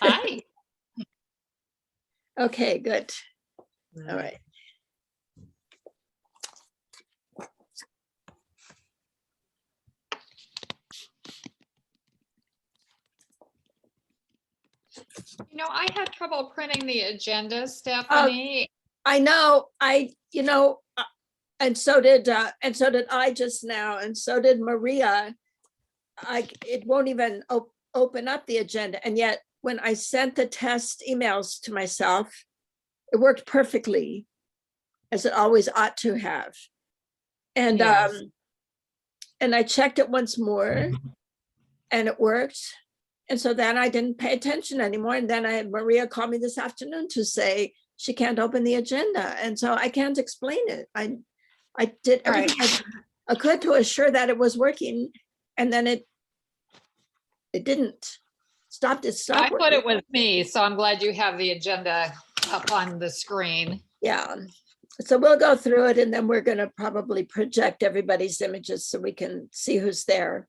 Hi. Okay, good. All right. You know, I had trouble printing the agenda, Stephanie. I know, and so did I just now, and so did Maria. It won't even open up the agenda, and yet when I sent the test emails to myself, it worked perfectly, as it always ought to have. And Yes. and I checked it once more, and it worked. And so then I didn't pay attention anymore. And then I had Maria call me this afternoon to say she can't open the agenda. And so I can't explain it. I did everything I could to assure that it was working. And then it didn't. Stopped. It stopped. I thought it was me, so I'm glad you have the agenda up on the screen. Yeah. So we'll go through it, and then we're going to probably project everybody's images so we can see who's there.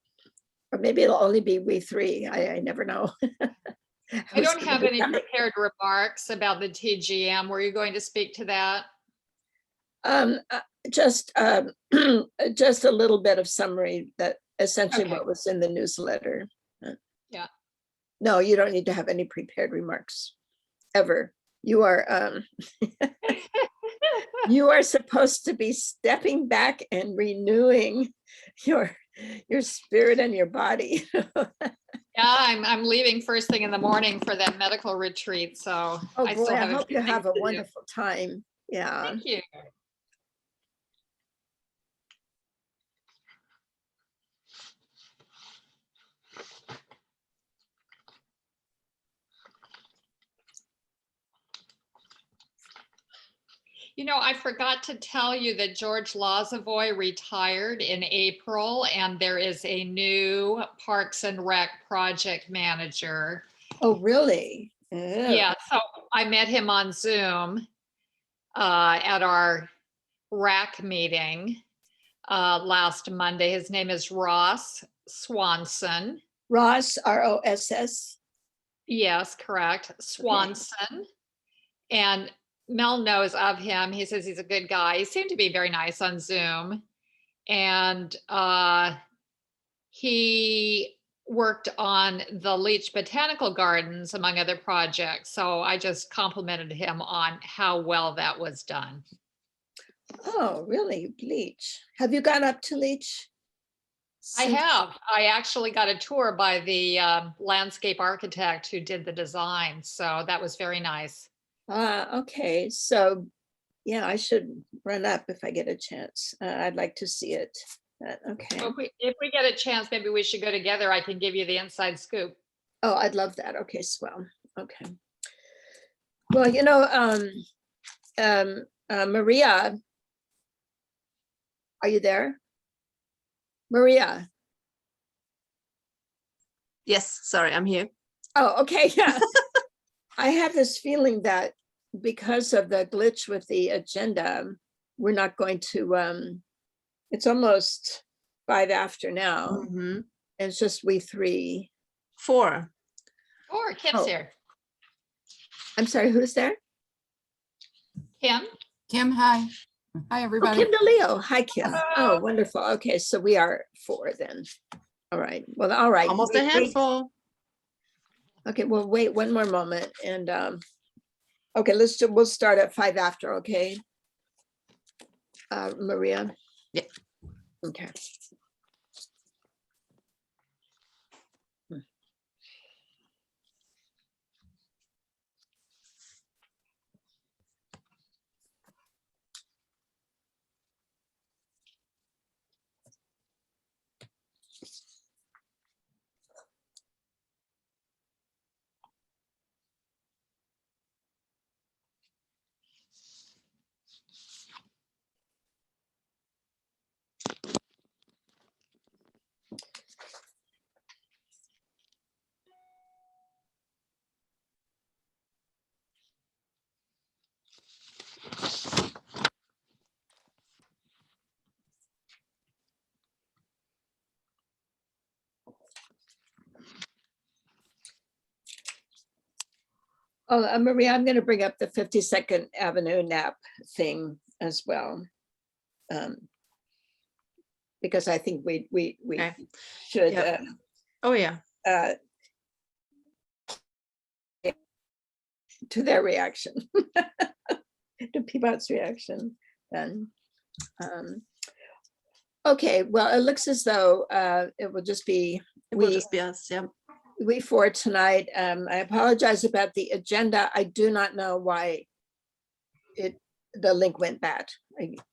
Or maybe it'll only be we three. I never know. I don't have any prepared remarks about the TGM. Were you going to speak to that? Just just a little bit of summary, that essentially Okay. what was in the newsletter. Yeah. No, you don't need to have any prepared remarks ever. You are you are supposed to be stepping back and renewing your spirit and your body. Yeah, I'm leaving first thing in the morning for that medical retreat, so Oh I boy, still I have hope you have a to do. wonderful time. Yeah. Thank you. You know, I forgot to tell you that George Lazovoy retired in April, and there is a new Parks and Rec project manager. Oh, really? Yeah, so I met him on Zoom at our RAC meeting last Monday. His name is Ross Swanson. Ross, R-O-S-S. Yes, correct. Swanson. And Mel knows of him. He says he's a good guy. He seemed to be very nice on Zoom. And he worked on the Leach Botanical Gardens, among other projects. So I just complimented him on how well that was done. Oh, really? Leach. Have you gone up to Leach? I have. I actually got a tour by the landscape architect who did the design. So that was very nice. Okay. So, yeah, I should run up if I get a chance. I'd like to see it. Okay. So if we get a chance, maybe we should go together. I can give you the inside scoop. Oh, I'd love that. Okay, swell. Okay. Well, you know, Maria, are you there? Maria. Yes, sorry, I'm here. Oh, okay. Yeah. I have this feeling that because of the glitch with the agenda, we're not going to, it's almost 5 after now. Mm-hmm. It's just we three. 4. Or Kim's here. I'm sorry, who's there? Kim? Kim, hi. Hi, Oh, everybody. Kim DeLeo. Hi, Kim. Oh, wonderful. Okay, so we are 4 then. All right. Well, all right. Almost a handful. Okay, well, wait one more moment. And okay, we'll start at 5 after, okay? Maria? Yeah. Okay. Oh, Maria, I'm going to bring up the 52nd Avenue NAP thing as well. Because I think we Okay. should Yep. Oh, yeah. To their reaction, to Peabod's reaction then. Okay, well, it looks as though it will just be It will just be us. Yeah. we for tonight. I apologize about the agenda. I do not know why the link went bad.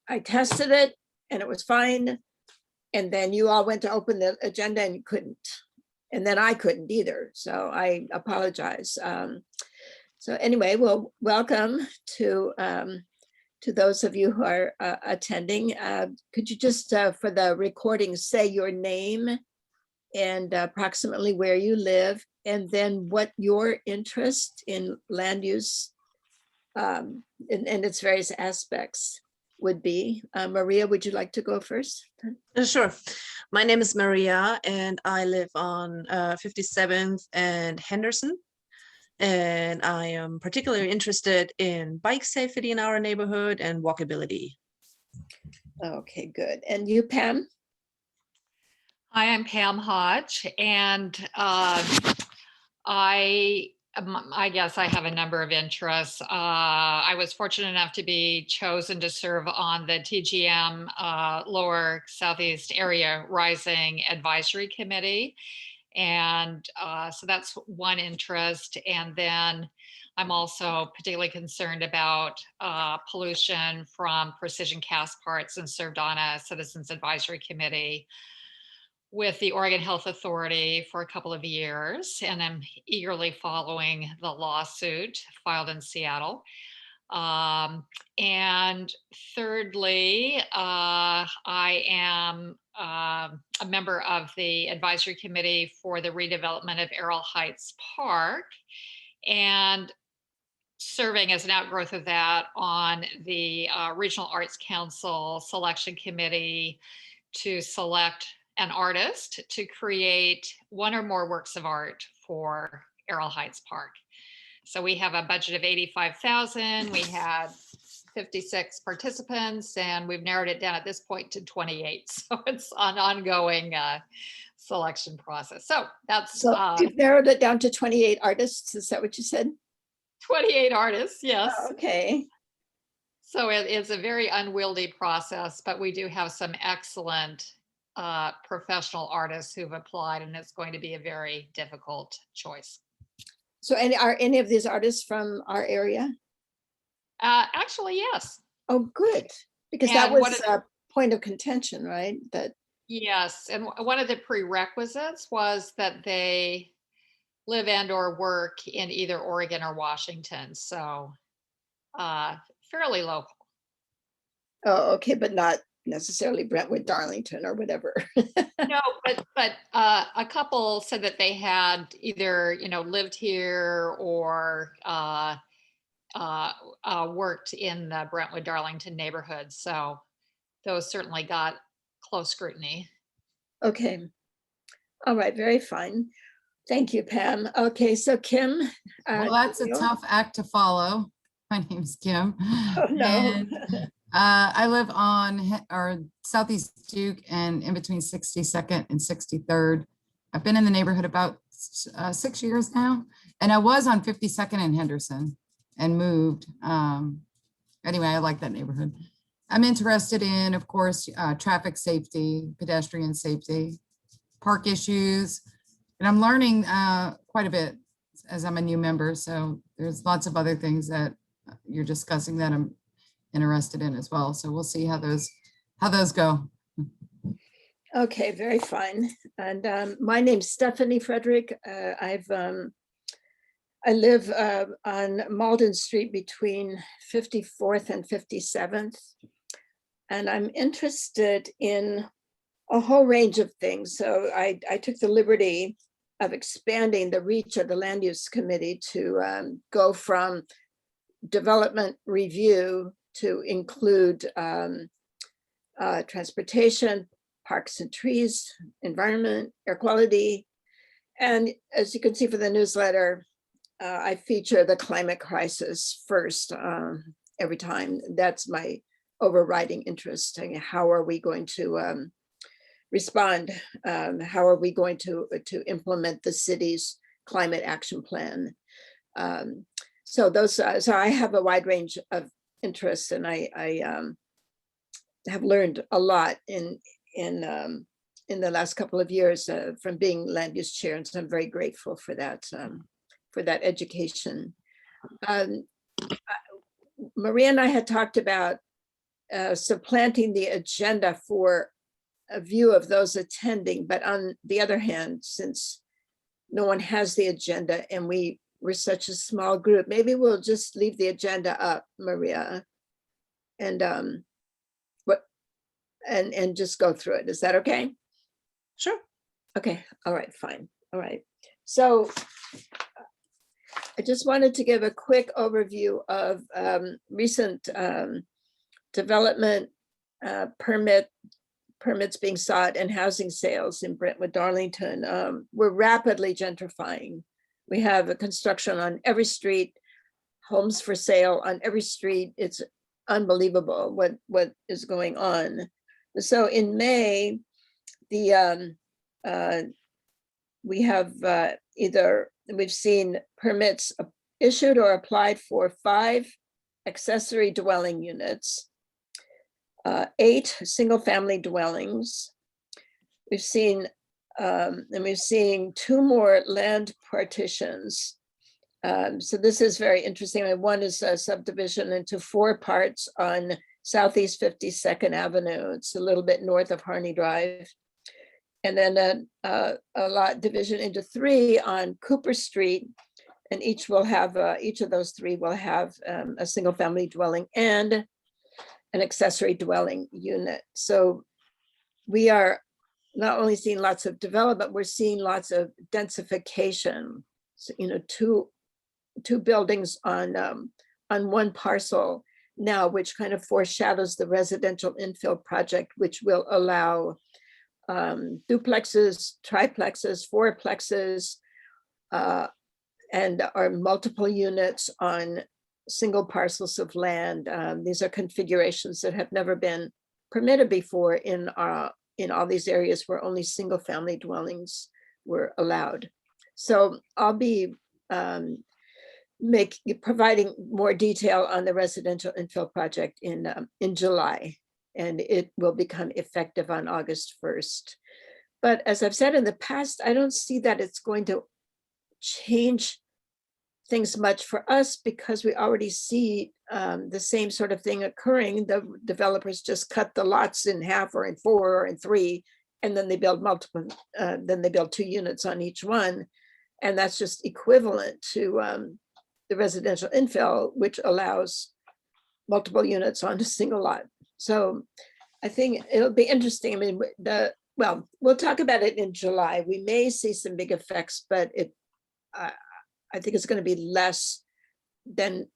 I tested it and it was fine. And then you all went to open the agenda and you couldn't. And then I couldn't either. So I apologize. So anyway, well, welcome to those of you who are attending. Could you just, for the recording, say your name and approximately where you live, and then what your interest in land use and its various aspects would be. Maria, would you like to go first? Sure. My name is Maria and I live on 57th and Henderson. And I am particularly interested in bike safety in our neighborhood and walkability. Okay, good. And you, Pam? Hi, I'm Pam Hodge, and I guess I have a number of interests. I was fortunate enough to be chosen to serve on the TGM Lower Southeast Area Rising Advisory Committee. And so that's one interest. And then I'm also particularly concerned about pollution from precision cast parts and served on a Citizens Advisory Committee with the Oregon Health Authority for a couple of years. And I'm eagerly following the lawsuit filed in Seattle. And thirdly, I am a member of the advisory committee for the redevelopment of Errol Heights Park, and serving as an outgrowth of that on the Regional Arts Council selection committee to select an artist to create one or more works of art for Errol Heights Park. So we have a budget of 85,000. We had 56 participants, and we've narrowed it down at this point to 28. So it's an ongoing selection process. So that's So you've narrowed it down to 28 artists. Is that what you said? 28 artists, yes. Oh, okay. So it's a very unwieldy process, but we do have some excellent professional artists who've applied, and it's going to be a very difficult choice. So are any of these artists from our area? Actually, yes. Oh, good. Because that was a point of contention, right? That yes, and one of the prerequisites was that they live and or work in either Oregon or Washington. So fairly local. Oh, okay, but not necessarily Brentwood, Darlington, or whatever. No, but a couple said that they had either lived here or worked in the Brentwood Darlington neighborhood. So those certainly got close scrutiny. Okay. All right, very fine. Thank you, Pam. Okay, so Kim. Well, that's a tough act to follow. My name's Kim. Oh, no. And, I live on Southeast Duke and in between 62nd and 63rd. I've been in the neighborhood about 6 years now, and I was on 52nd and Henderson and moved. Anyway, I like that neighborhood. I'm interested in, of course, traffic safety, pedestrian safety, park issues, and I'm learning quite a bit as I'm a new member. So there's lots of other things that you're discussing that I'm interested in as well. So we'll see how those go. Okay, very fine. And my name's Stephanie Frederick. I live on Malden Street between 54th and 57th. And I'm interested in a whole range of things. So I took the liberty of expanding the reach of the Land Use Committee to go from development review to include transportation, parks and trees, environment, air quality. And as you can see from the newsletter, I feature the climate crisis first every time. That's my overriding interest. How are we going to respond? How are we going to implement the city's climate action plan? So I have a wide range of interests, and I have learned a lot in the last couple of years from being land use chair, and so I'm very grateful for that education. Maria and I had talked about supplanting the agenda for a view of those attending, but on the other hand, since no one has the agenda and we're such a small group, maybe we'll just leave the agenda up, Maria, and and just go through it. Is that okay? Sure. Okay, all right, fine. All right. So I just wanted to give a quick overview of recent development permits being sought and housing sales in Brentwood, Darlington. We're rapidly gentrifying. We have a construction on every street, homes for sale on every street. It's unbelievable what is going on. So in May, we have we've seen permits issued or applied for 5 accessory dwelling units, 8 single-family dwellings. We've seen, and we're seeing 2 more land partitions. So this is very interesting. One is a subdivision into 4 parts on Southeast 52nd Avenue. It's a little bit north of Harney Drive. And then a lot division into 3 on Cooper Street, and each of those 3 will have a single family dwelling and an accessory dwelling unit. So we are not only seeing lots of development, we're seeing lots of densification. So, 2 buildings on 1 parcel now, which kind of foreshadows the residential infill project, which will allow duplexes, triplexes, 4plexes, and are multiple units on single parcels of land. These are configurations that have never been permitted before in all these areas where only single family dwellings were allowed. So I'll be providing more detail on the residential infill project in July, and it will become effective on August 1st. But as I've said in the past, I don't see that it's going to change things much for us, because we already see the same sort of thing occurring. The developers just cut the lots in half or in 4 or in 3, and then they build multiple, then they build 2 units on each one. And that's just equivalent to the residential infill, which allows multiple units on a single lot. So I think it'll be interesting. I mean, well, we'll talk about it in July. We may see some big effects, but I think it's going to be less than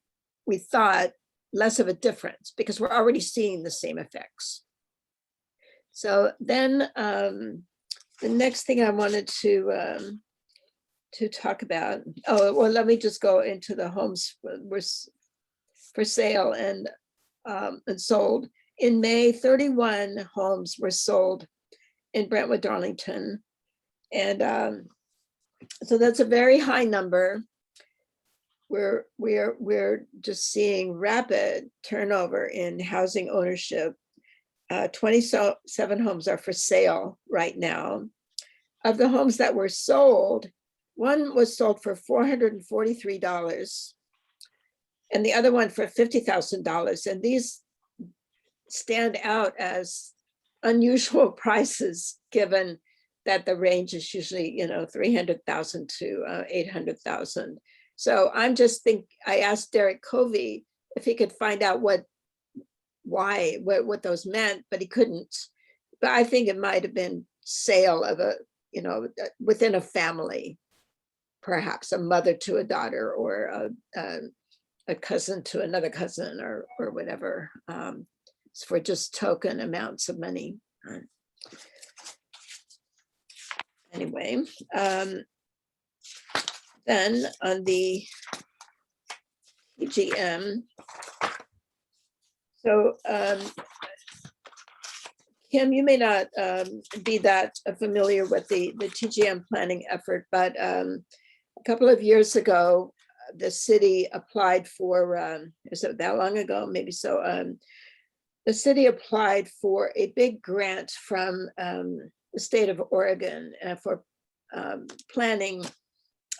we thought, less of a difference, because we're already seeing the same effects. So then the next thing I wanted to talk about, well, let me just go into the homes for sale and sold. In May, 31 homes were sold in Brentwood, Darlington. And so that's a very high number. We're just seeing rapid turnover in housing ownership. 27 homes are for sale right now. Of the homes that were sold, 1 was sold for $443 and the other one for $50,000. And these stand out as unusual prices, given that the range is usually, $300,000 to $800,000. So I asked Derek Covey if he could find out what those meant, but he couldn't. But I think it might have been sale of within a family, perhaps a mother to a daughter, or a cousin to another cousin, or whatever, for just token amounts of money. Anyway, Then on the TGM. So Kim, you may not be that familiar with the TGM planning effort, but a couple of years ago, the city applied for, is it that long ago? Maybe so. The city applied for a big grant from the state of Oregon for planning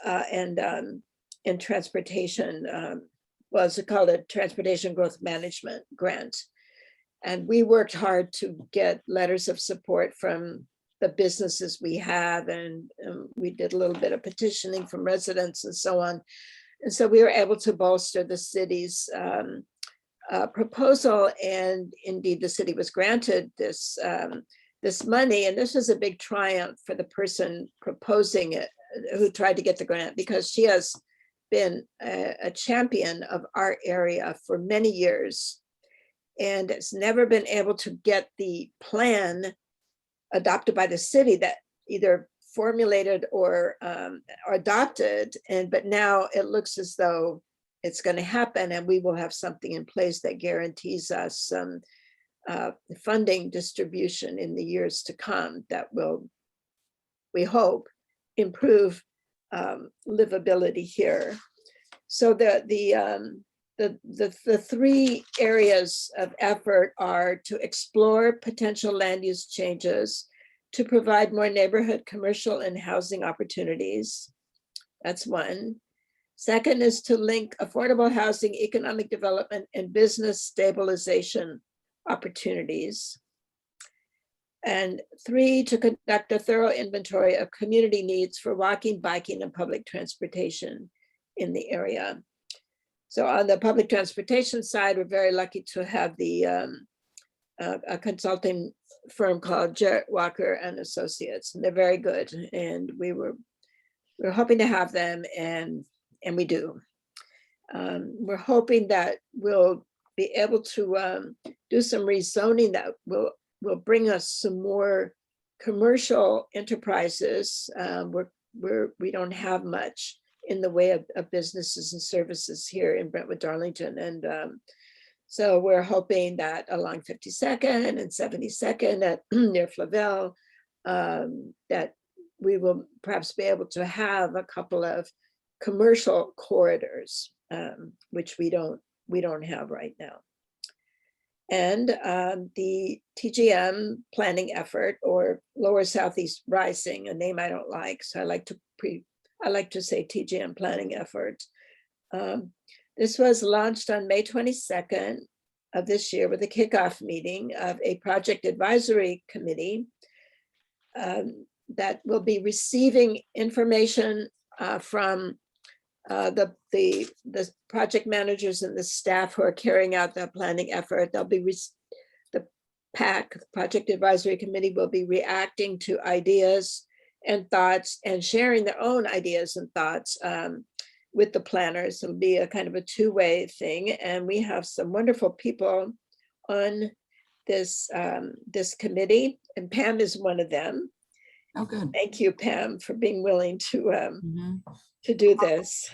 and transportation. Well, it's called a Transportation Growth Management Grant. And we worked hard to get letters of support from the businesses we have, and we did a little bit of petitioning from residents and so on. And so we were able to bolster the city's proposal, and indeed the city was granted this this money. And this was a big triumph for the person proposing it, who tried to get the grant, because she has been a champion of our area for many years, and it's never been able to get the plan adopted by the city that either formulated or adopted. But now it looks as though it's going to happen, and we will have something in place that guarantees us some funding distribution in the years to come that will, we hope, improve livability here. So the three areas of effort are to explore potential land use changes, to provide more neighborhood, commercial, and housing opportunities. That's one. Second is to link affordable housing, economic development, and business stabilization opportunities. And three, to conduct a thorough inventory of community needs for walking, biking, and public transportation in the area. So on the public transportation side, we're very lucky to have the a consulting firm called Jarrett Walker and Associates, and they're very good. And we're hoping to have them, and we do. We're hoping that we'll be able to do some rezoning that will bring us some more commercial enterprises. We don't have much in the way of businesses and services here in Brentwood, Darlington. And so we're hoping that along 52nd and 72nd near Flavel, that we will perhaps be able to have a couple of commercial corridors, which we don't have right now. And the TGM planning effort, or Lower Southeast Rising, a name I don't like, so I like to say TGM planning effort. This was launched on May 22nd of this year with a kickoff meeting of a project advisory committee that will be receiving information from the project managers and the staff who are carrying out the planning effort. They'll be the PAC, Project Advisory Committee, will be reacting to ideas and thoughts and sharing their own ideas and thoughts with the planners. It'll be a kind of a two-way thing, and we have some wonderful people on this this committee, and Pam is one of them. Oh, good. Thank you, Pam, for being willing to do this.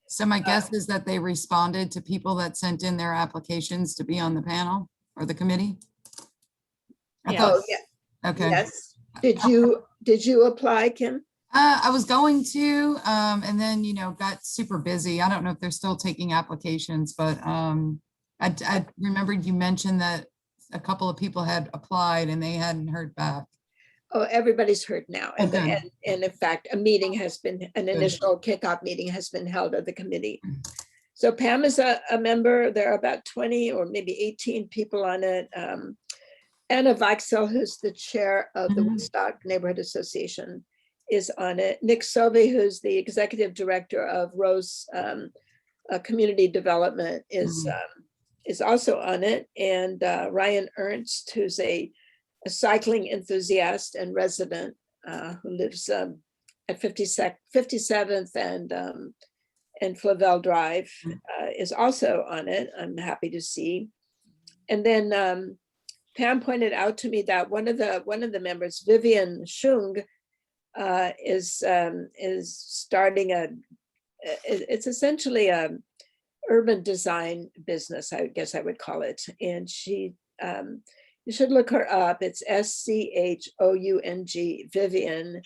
So my guess is that they responded to people that sent in their applications to be on the panel or the committee. Oh, yeah. Okay. Yes. Did you apply, Kim? I was going to, and then, got super busy. I don't know if they're still taking applications, but I remembered you mentioned that a couple of people had applied and they hadn't heard back. Oh, everybody's heard now. And, Okay. and in fact, an initial kickoff meeting has been held of the committee. So Pam is a member. There are about 20 or maybe 18 people on it. Anna Vixel, who's the chair of the Woodstock Neighborhood Association, is on it. Nick Sovey, who's the executive director of Rose Community Development, is also on it. And Ryan Ernst, who's a cycling enthusiast and resident who lives at 57th and Flavel Drive, is also on it. I'm happy to see. And then Pam pointed out to me that one of the members, Vivian Schung, is starting it's essentially a urban design business, I guess I would call it. And she, you should look her up. It's SCHOUNG, Vivian.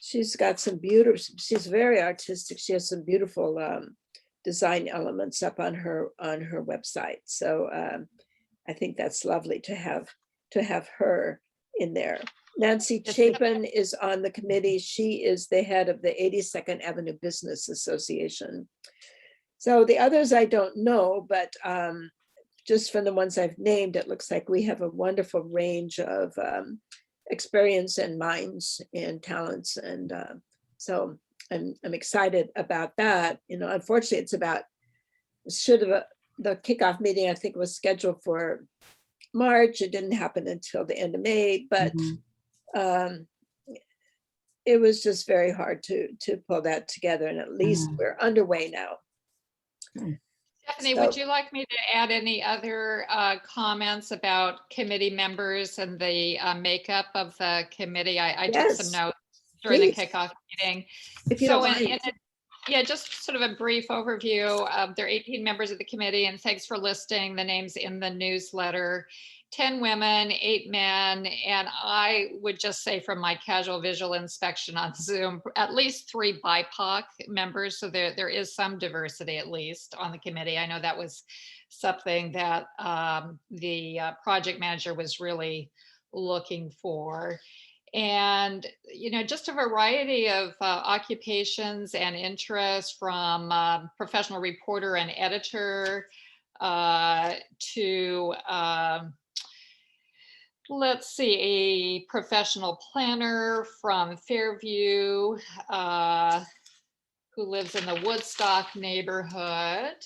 She's got some beautiful, she's very artistic. She has some beautiful design elements up on her website. So I think that's lovely to have her in there. Nancy Chapin is on the committee. She is the head of the 82nd Avenue Business Association. So the others I don't know, but just from the ones I've named, it looks like we have a wonderful range of experience and minds and talents. And so I'm excited about that. You know, unfortunately, it's about, the kickoff meeting, I think, was scheduled for March. It didn't happen until the end of May, but it was just very hard to pull that together. And at least we're underway now. Stephanie, would you like me to add any other comments about committee members and the makeup of the committee? I took some notes during the kickoff meeting. If you don't mind. Yeah, just sort of a brief overview. There are 18 members of the committee, and thanks for listing the names in the newsletter. 10 women, 8 men, and I would just say from my casual visual inspection on Zoom, at least 3 BIPOC members. So there is some diversity, at least, on the committee. I know that was something that the project manager was really looking for. And, you know, just a variety of occupations and interests, from professional reporter and editor to let's see, a professional planner from Fairview who lives in the Woodstock neighborhood,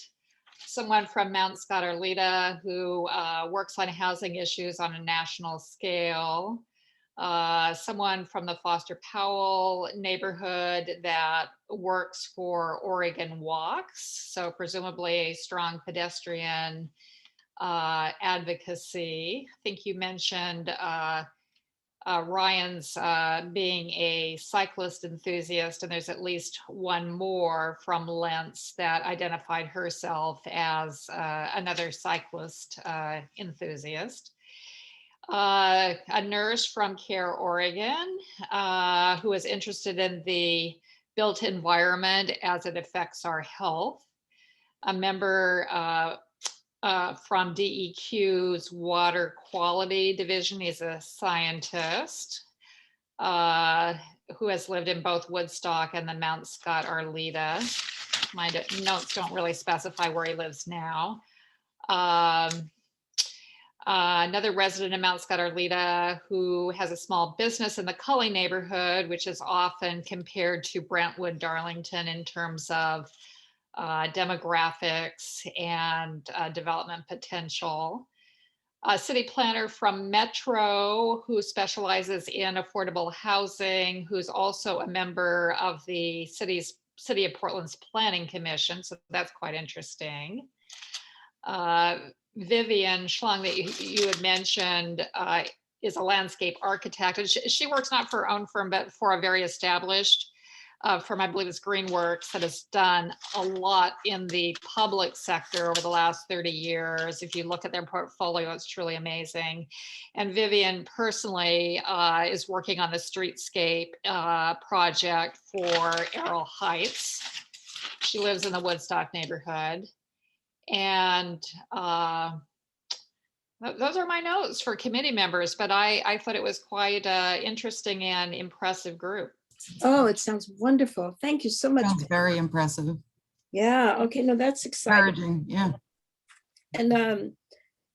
someone from Mount Scott Arleta who works on housing issues on a national scale, someone from the Foster Powell neighborhood that works for Oregon Walks, so presumably a strong pedestrian advocacy. I think you mentioned Ryan's being a cyclist enthusiast, and there's at least one more from Lentz that identified herself as another cyclist enthusiast. A nurse from Care Oregon who is interested in the built environment as it affects our health. A member from DEQ's water quality division. He's a scientist who has lived in both Woodstock and the Mount Scott Arleta. My notes don't really specify where he lives now. Another resident in Mount Scott Arleta who has a small business in the Cully neighborhood, which is often compared to Brentwood, Darlington in terms of demographics and development potential. A city planner from Metro who specializes in affordable housing, who's also a member of the City of Portland's Planning Commission, so that's quite interesting. Vivian Schlung, that you had mentioned, is a landscape architect. And she works not for her own firm, but for a very established firm, I believe it's Greenworks, that has done a lot in the public sector over the last 30 years. If you look at their portfolio, it's truly amazing. And Vivian personally is working on the streetscape project for Errol Heights. She lives in the Woodstock neighborhood. And those are my notes for committee members, but I thought it was quite interesting and impressive group. Oh, it sounds wonderful. Thank you so much. Sounds very impressive. Yeah, okay, no, that's exciting. Encouraging, yeah. And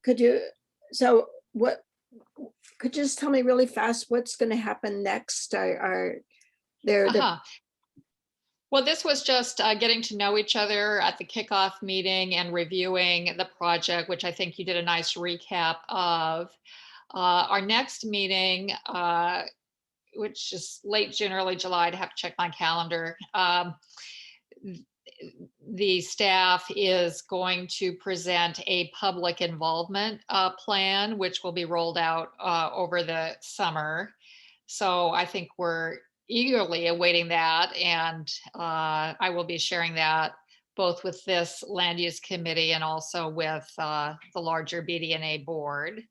could you just tell me really fast what's going to happen next? Are there Well, this was just getting to know each other at the kickoff meeting and reviewing the project, which I think you did a nice recap of. Our next meeting, which is late June, early July, I'd have to check my calendar. The staff is going to present a public involvement plan, which will be rolled out over the summer. So I think we're eagerly awaiting that, and I will be sharing that both with this land use committee and also with the larger BDNA board.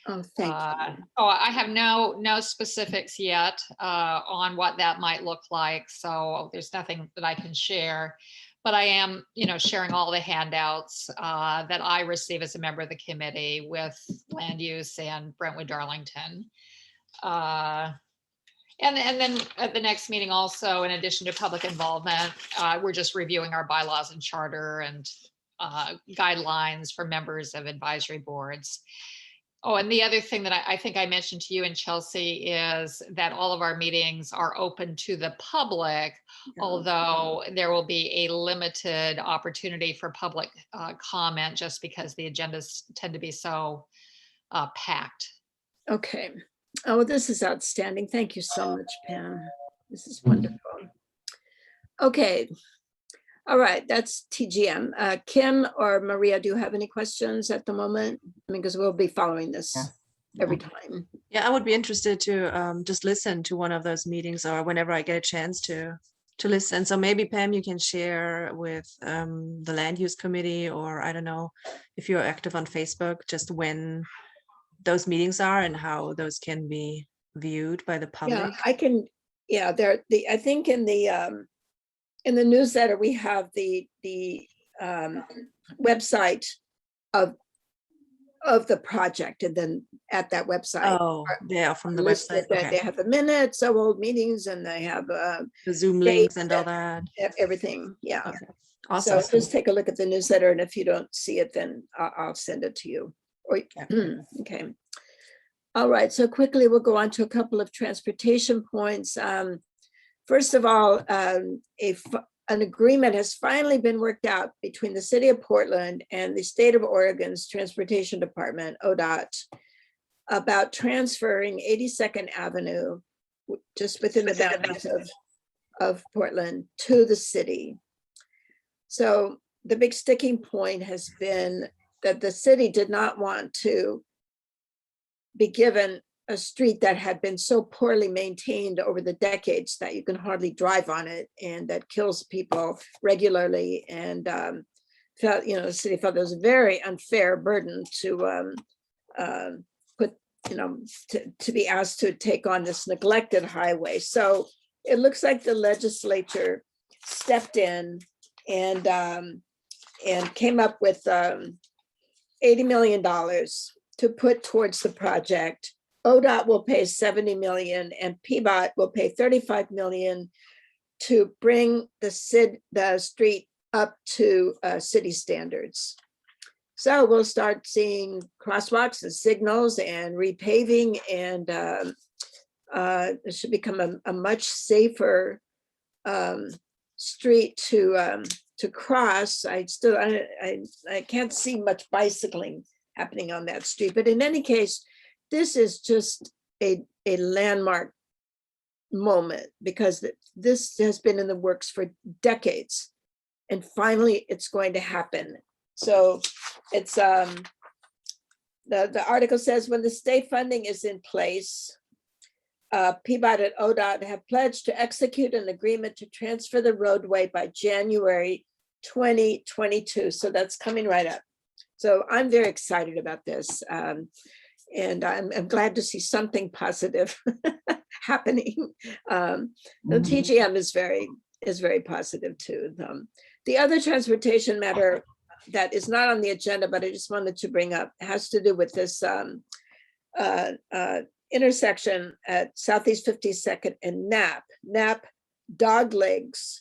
Oh, thank you. Oh, I have no specifics yet on what that might look like. So there's nothing that I can share, but I am, sharing all the handouts that I receive as a member of the committee with land use and Brentwood Darlington. And then at the next meeting also, in addition to public involvement, we're just reviewing our bylaws and charter and guidelines for members of advisory boards. Oh, and the other thing that I think I mentioned to you and Chelsea is that all of our meetings are open to the public, although there will be a limited opportunity for public comment just because the agendas tend to be so packed. Okay. Oh, this is outstanding. Thank you so much, Pam. This is wonderful. Okay. All right, that's TGM. Kim or Maria, do you have any questions at the moment? I mean, because we'll be following this every time. Yeah, I would be interested to just listen to one of those meetings or whenever I get a chance to listen. So maybe Pam, you can share with the land use committee, or I don't know if you're active on Facebook, just when those meetings are and how those can be viewed by the public. Yeah, I can. Yeah, I think in the newsletter we have the website of the project, and then at that website, Oh, yeah, from the listed website. that Okay. they have the minutes of old meetings, and they have The Zoom dates links and all that. everything. Yeah. Okay. Awesome. So just take a look at the newsletter, and if you don't see it, then I'll send it to you. Or okay. All right. So quickly, we'll go on to a couple of transportation points. First of all, an agreement has finally been worked out between the city of Portland and the state of Oregon's Transportation Department, ODOT, about transferring 82nd Avenue, just within the boundaries of Portland, to the city. So the big sticking point has been that the city did not want to be given a street that had been so poorly maintained over the decades that you can hardly drive on it, and that kills people regularly. And felt, the city felt it was a very unfair burden to put, to be asked to take on this neglected highway. So it looks like the legislature stepped in and came up with $80 million to put towards the project. ODOT will pay $70 million and PBOT will pay $35 million to bring the street up to city standards. So we'll start seeing crosswalks and signals and repaving, and it should become a much safer street to cross. I can't see much bicycling happening on that street, but in any case, this is just a landmark moment, because this has been in the works for decades, and finally it's going to happen. So it's the article says, when the state funding is in place, PBOT and ODOT have pledged to execute an agreement to transfer the roadway by January 2022. So that's coming right up. So I'm very excited about this. And I'm glad to see something positive happening. The TGM is very positive too. The other transportation matter that is not on the agenda, but I just wanted to bring up, has to do with this intersection at Southeast 52nd and Knapp Doglegs,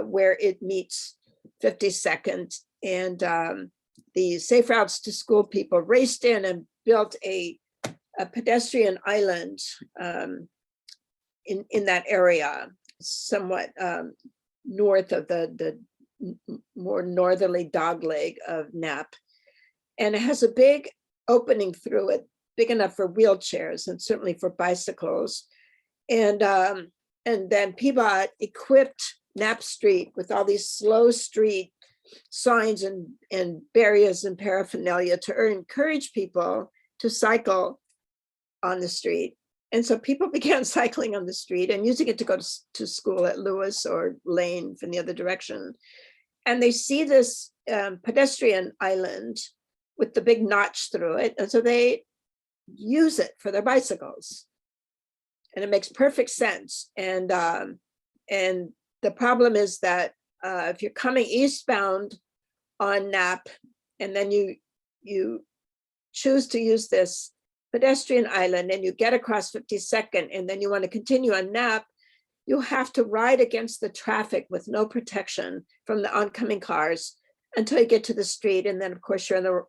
where it meets 52nd, and the Safe Routes to School people raced in and built a pedestrian island in that area, somewhat north of the more northerly dogleg of Knapp. And it has a big opening through it, big enough for wheelchairs and certainly for bicycles. And then PBOT equipped Knapp Street with all these slow street signs and barriers and paraphernalia to encourage people to cycle on the street. And so people began cycling on the street and using it to go to school at Lewis or Lane from the other direction. And they see this pedestrian island with the big notch through it. And so they use it for their bicycles. And it makes perfect sense. And the problem is that if you're coming eastbound on Knapp, and then you choose to use this pedestrian island and you get across 52nd, and then you want to continue on Knapp, you have to ride against the traffic with no protection from the oncoming cars until you get to the street. And then of course you're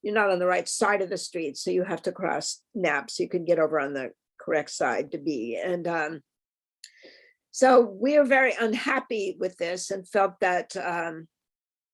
not on the right side of the street. So you have to cross Knapp so you can get over on the correct side to be. And so we are very unhappy with this and felt that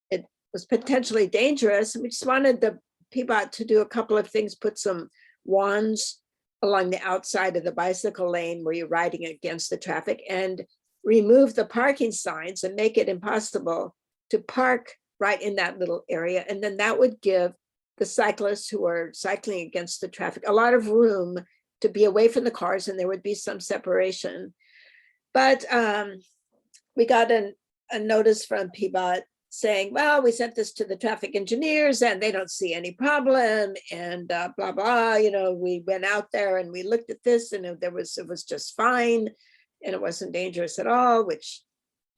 it was potentially dangerous. And we just wanted the PBOT to do a couple of things, put some wands along the outside of the bicycle lane where you're riding against the traffic, and remove the parking signs and make it impossible to park right in that little area. And then that would give the cyclists who are cycling against the traffic a lot of room to be away from the cars, and there would be some separation. But we got a notice from PBOT saying, well, we sent this to the traffic engineers and they don't see any problem, and blah, blah, we went out there and we looked at this and it was just fine. And it wasn't dangerous at all, which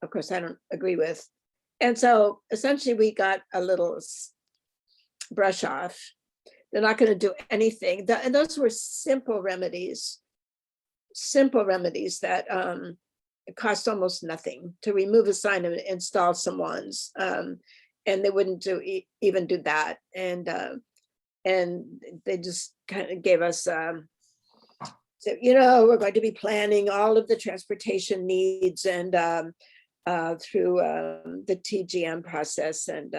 of course I don't agree with. And so essentially we got a little brush off. They're not going to do anything. And those were simple remedies that it cost almost nothing to remove a sign and install some ones. And they wouldn't even do that. And they just kind of gave us, said, we're going to be planning all of the transportation needs and through the TGM process. And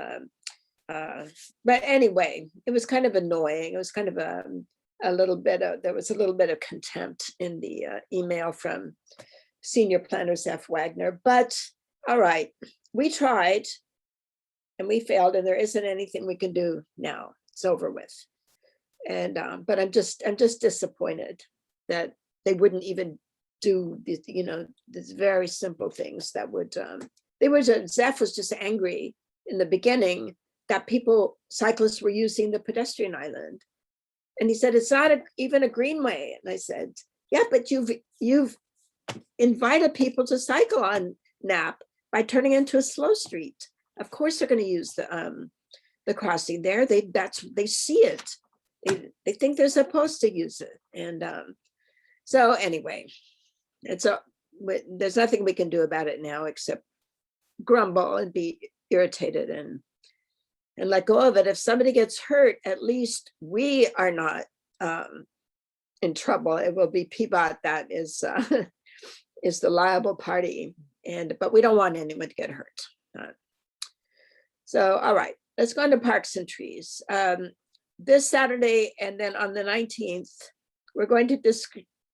but anyway, it was kind of annoying. It was kind of there was a little bit of contempt in the email from Senior Planner Zeph Wagner. But all right, we tried and we failed, and there isn't anything we can do now. It's over with. And but I'm just disappointed that they wouldn't even do these, these very simple things that would Zeph was just angry in the beginning that cyclists were using the pedestrian island. And he said, it's not even a greenway. And I said, yeah, but you've invited people to cycle on Knapp by turning into a slow street. Of course they're going to use the crossing there. They see it. They think they're supposed to use it. And so anyway, there's nothing we can do about it now except grumble and be irritated and let go of it. If somebody gets hurt, at least we are not in trouble. It will be PBOT that is the liable party, but we don't want anyone to get hurt. So, all right, let's go into parks and trees. This Saturday and then on the 19th, we're going to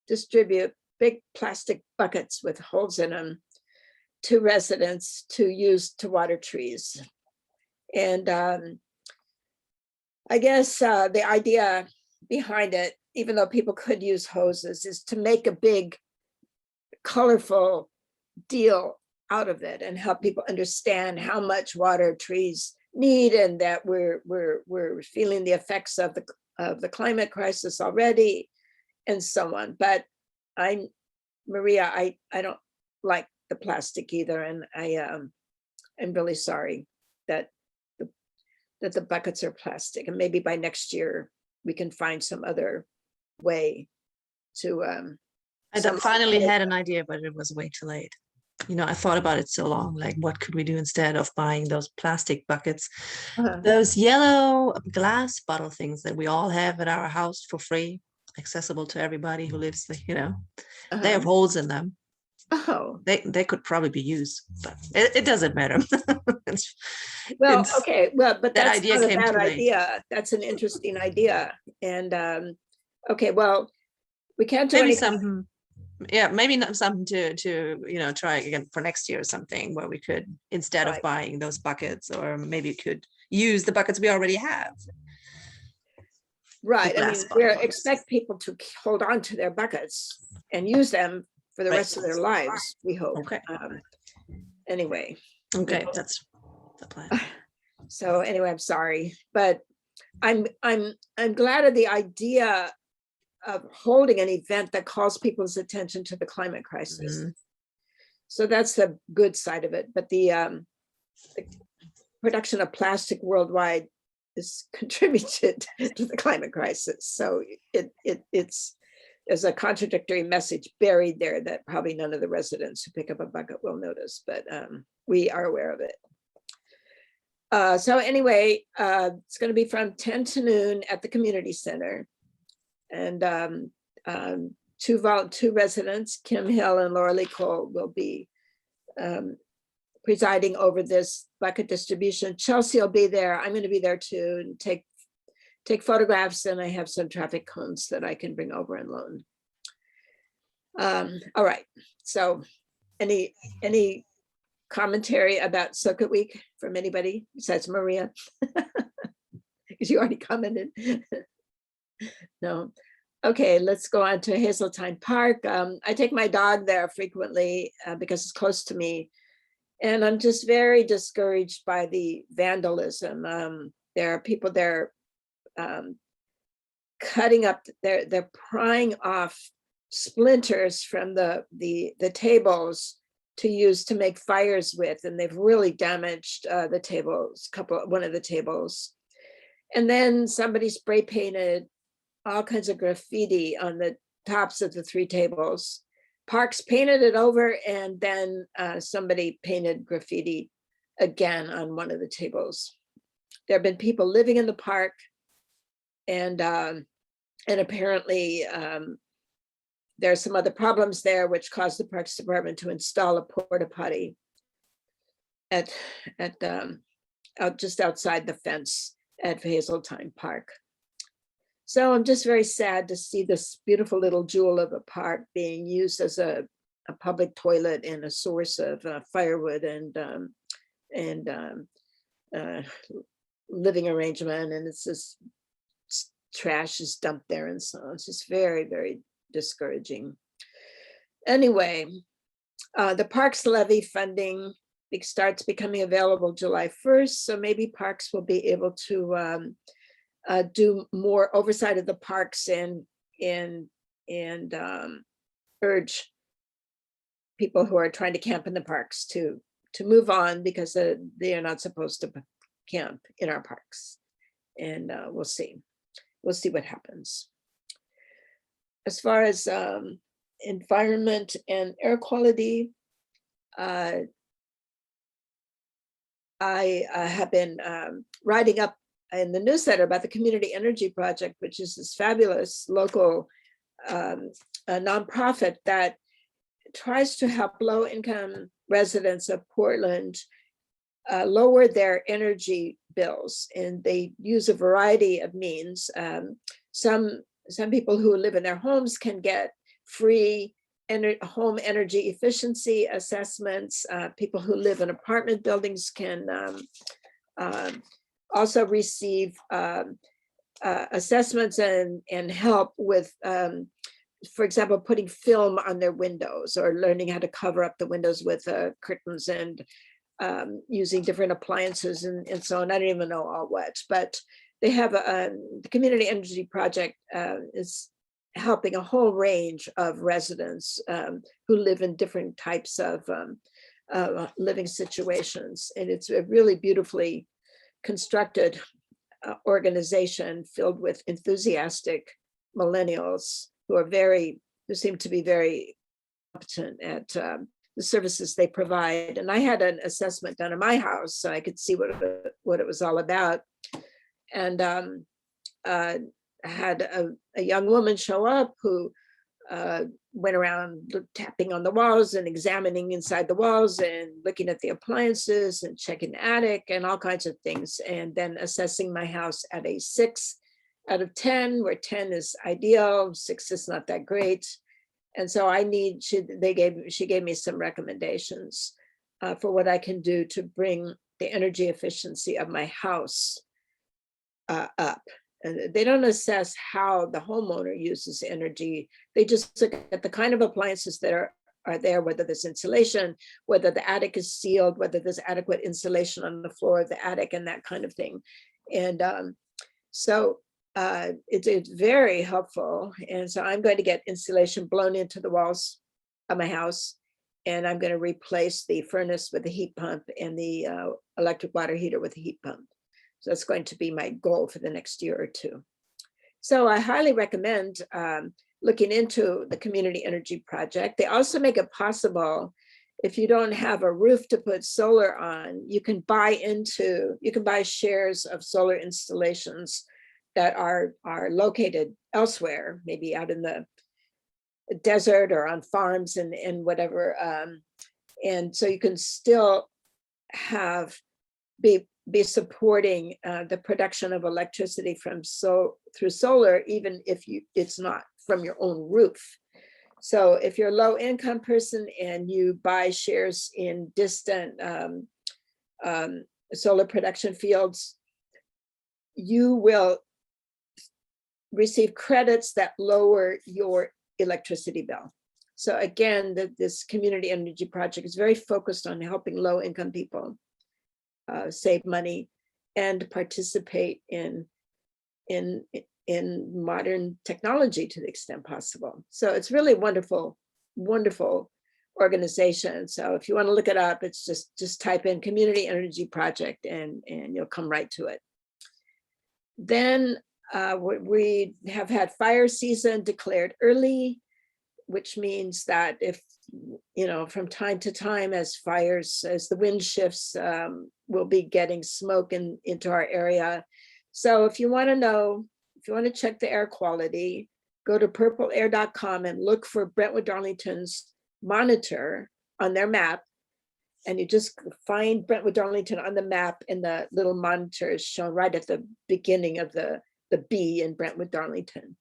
distribute big plastic buckets with holes in them to residents to use to water trees. And I guess the idea behind it, even though people could use hoses, is to make a big, colorful deal out of it and help people understand how much water trees need, and that we're feeling the effects of the climate crisis already, and so on. But Maria, I don't like the plastic either, and I'm really sorry that the buckets are plastic, and maybe by next year we can find some other way to. I finally had an idea, but it was way too late. I thought about it so long, like what could we do instead of buying those plastic buckets, those yellow glass bottle things that we all have at our house for free, accessible to everybody who lives, they have holes in them. Oh, they could probably be used, but it doesn't matter. Okay, well, but that that's idea not a came bad too late. idea. That's an interesting idea. And okay, well, we can't do Maybe anything. something, maybe not something to try again for next year or something, where we could, instead of Right. buying those buckets, or maybe could use the buckets we already have. Right, I mean, glass we bottle ones. expect people to hold on to their buckets and use them for the Right. rest of their lives, we hope. Okay. Anyway, Okay, know. that's the plan. so anyway, I'm sorry, but I'm glad of the idea of holding an event that calls people's attention to the climate crisis. Mhm. So that's the good side of it, but the production of plastic worldwide is contributed to the climate crisis. So it's there's a contradictory message buried there that probably none of the residents who pick up a bucket will notice, but we are aware of it. So anyway, it's going to be from 10 to noon at the community center. And two residents, Kim Hill and Laura Lee Cole, will be presiding over this bucket distribution. Chelsea will be there. I'm going to be there too, and take photographs, and I have some traffic cones that I can bring over and loan. All right, so any commentary about Circuit Week from anybody besides Maria? Because you already commented. No. Okay, let's go on to Hazeltine Park. I take my dog there frequently because it's close to me. And I'm just very discouraged by the vandalism. There are people there cutting up, they're prying off splinters from the tables to use to make fires with, and they've really damaged the tables, one of the tables. And then somebody spray painted all kinds of graffiti on the tops of the 3 tables. Parks painted it over, and then somebody painted graffiti again on one of the tables. There have been people living in the park, and apparently there are some other problems there, which caused the Parks Department to install a porta potty at just outside the fence at Hazeltine Park. So I'm just very sad to see this beautiful little jewel of a park being used as a public toilet and a source of firewood and living arrangement, and it's just trash is dumped there, and so it's just very, very discouraging. Anyway, the Parks Levy funding starts becoming available July 1st, so maybe parks will be able to do more oversight of the parks and urge people who are trying to camp in the parks to move on, because they are not supposed to camp in our parks. And we'll see what happens. As far as environment and air quality, I have been writing up in the newsletter about the Community Energy Project, which is this fabulous local nonprofit that tries to help low-income residents of Portland lower their energy bills, and they use a variety of means. Some people who live in their homes can get free home energy efficiency assessments. People who live in apartment buildings can also receive assessments and help with, for example, putting film on their windows, or learning how to cover up the windows with curtains, and using different appliances and so on. I don't even know all what, but they have the Community Energy Project is helping a whole range of residents who live in different types of living situations. And it's a really beautifully constructed organization filled with enthusiastic millennials who seem to be very competent at the services they provide. And I had an assessment done in my house, so I could see what it was all about. And had a young woman show up who went around tapping on the walls and examining inside the walls and looking at the appliances and checking the attic and all kinds of things, and then assessing my house at a 6 out of 10, where 10 is ideal, 6 is not that great. And so she gave me some recommendations for what I can do to bring the energy efficiency of my house up. they don't assess how the homeowner uses energy. They just look at the kind of appliances that are there, whether there's insulation, whether the attic is sealed, whether there's adequate insulation on the floor of the attic and that kind of thing. And so it's very helpful. And so I'm going to get insulation blown into the walls of my house. And I'm going to replace the furnace with the heat pump and the electric water heater with a heat pump. So that's going to be my goal for the next year or two. So I highly recommend looking into the community energy project. They also make it possible, if you don't have a roof to put solar on, you can buy shares of solar installations that are located elsewhere, maybe out in the desert or on farms and whatever. And so you can still be supporting the production of electricity through solar, even if it's not from your own roof. So if you're a low income person and you buy shares in distant solar production fields, you will receive credits that lower your electricity bill. So again, this community energy project is very focused on helping low income people save money and participate in modern technology to the extent possible. So it's really wonderful, wonderful organization. So if you want to look it up, it's just type in community energy project and you'll come right to it. Then we have had fire season declared early, which means that if, from time to time as the wind shifts, we'll be getting smoke into our area. So if you want to check the air quality, go to purpleair.com and look for Brentwood Darlington's monitor on their map. And you just find Brentwood Darlington on the map, and the little monitor is shown right at the beginning of the B in Brentwood Darlington.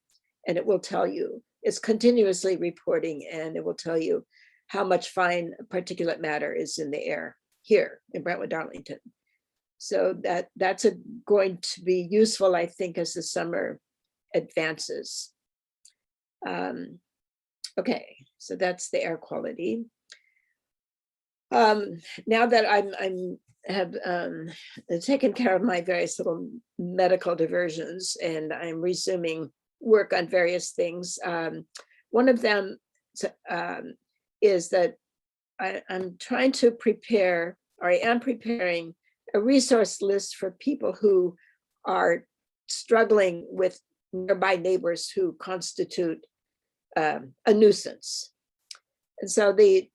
And it will tell you, it's continuously reporting, and it will tell you how much fine particulate matter is in the air here in Brentwood Darlington. So that's going to be useful, I think, as the summer advances. Okay, so that's the air quality. Now that I have taken care of my various little medical diversions and I'm resuming work on various things, one of them is that I'm trying to prepare, or I am preparing, a resource list for people who are struggling with nearby neighbors who constitute a nuisance. And so the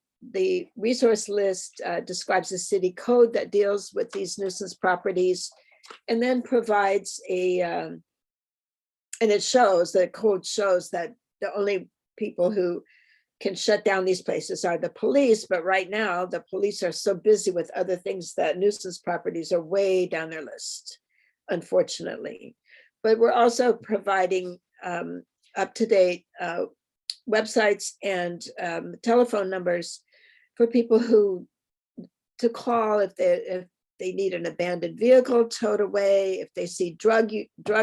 resource list describes a city code that deals with these nuisance properties, and then provides and it shows, the code shows that the only people who can shut down these places are the police. But right now, the police are so busy with other things that nuisance properties are way down their list, unfortunately. But we're also providing up-to-date websites and telephone numbers for people to call if they need an abandoned vehicle towed away, if they see drug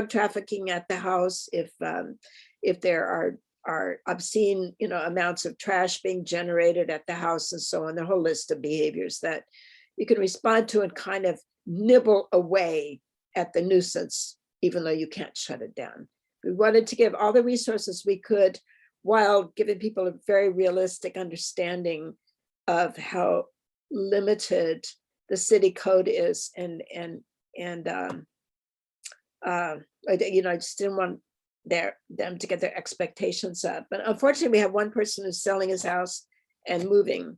trafficking at the house, if there are obscene amounts of trash being generated at the house, and so on. The whole list of behaviors that you can respond to and kind of nibble away at the nuisance, even though you can't shut it down. We wanted to give all the resources we could while giving people a very realistic understanding of how limited the city code is, and I just didn't want them to get their expectations up. But unfortunately, we have one person who's selling his house and moving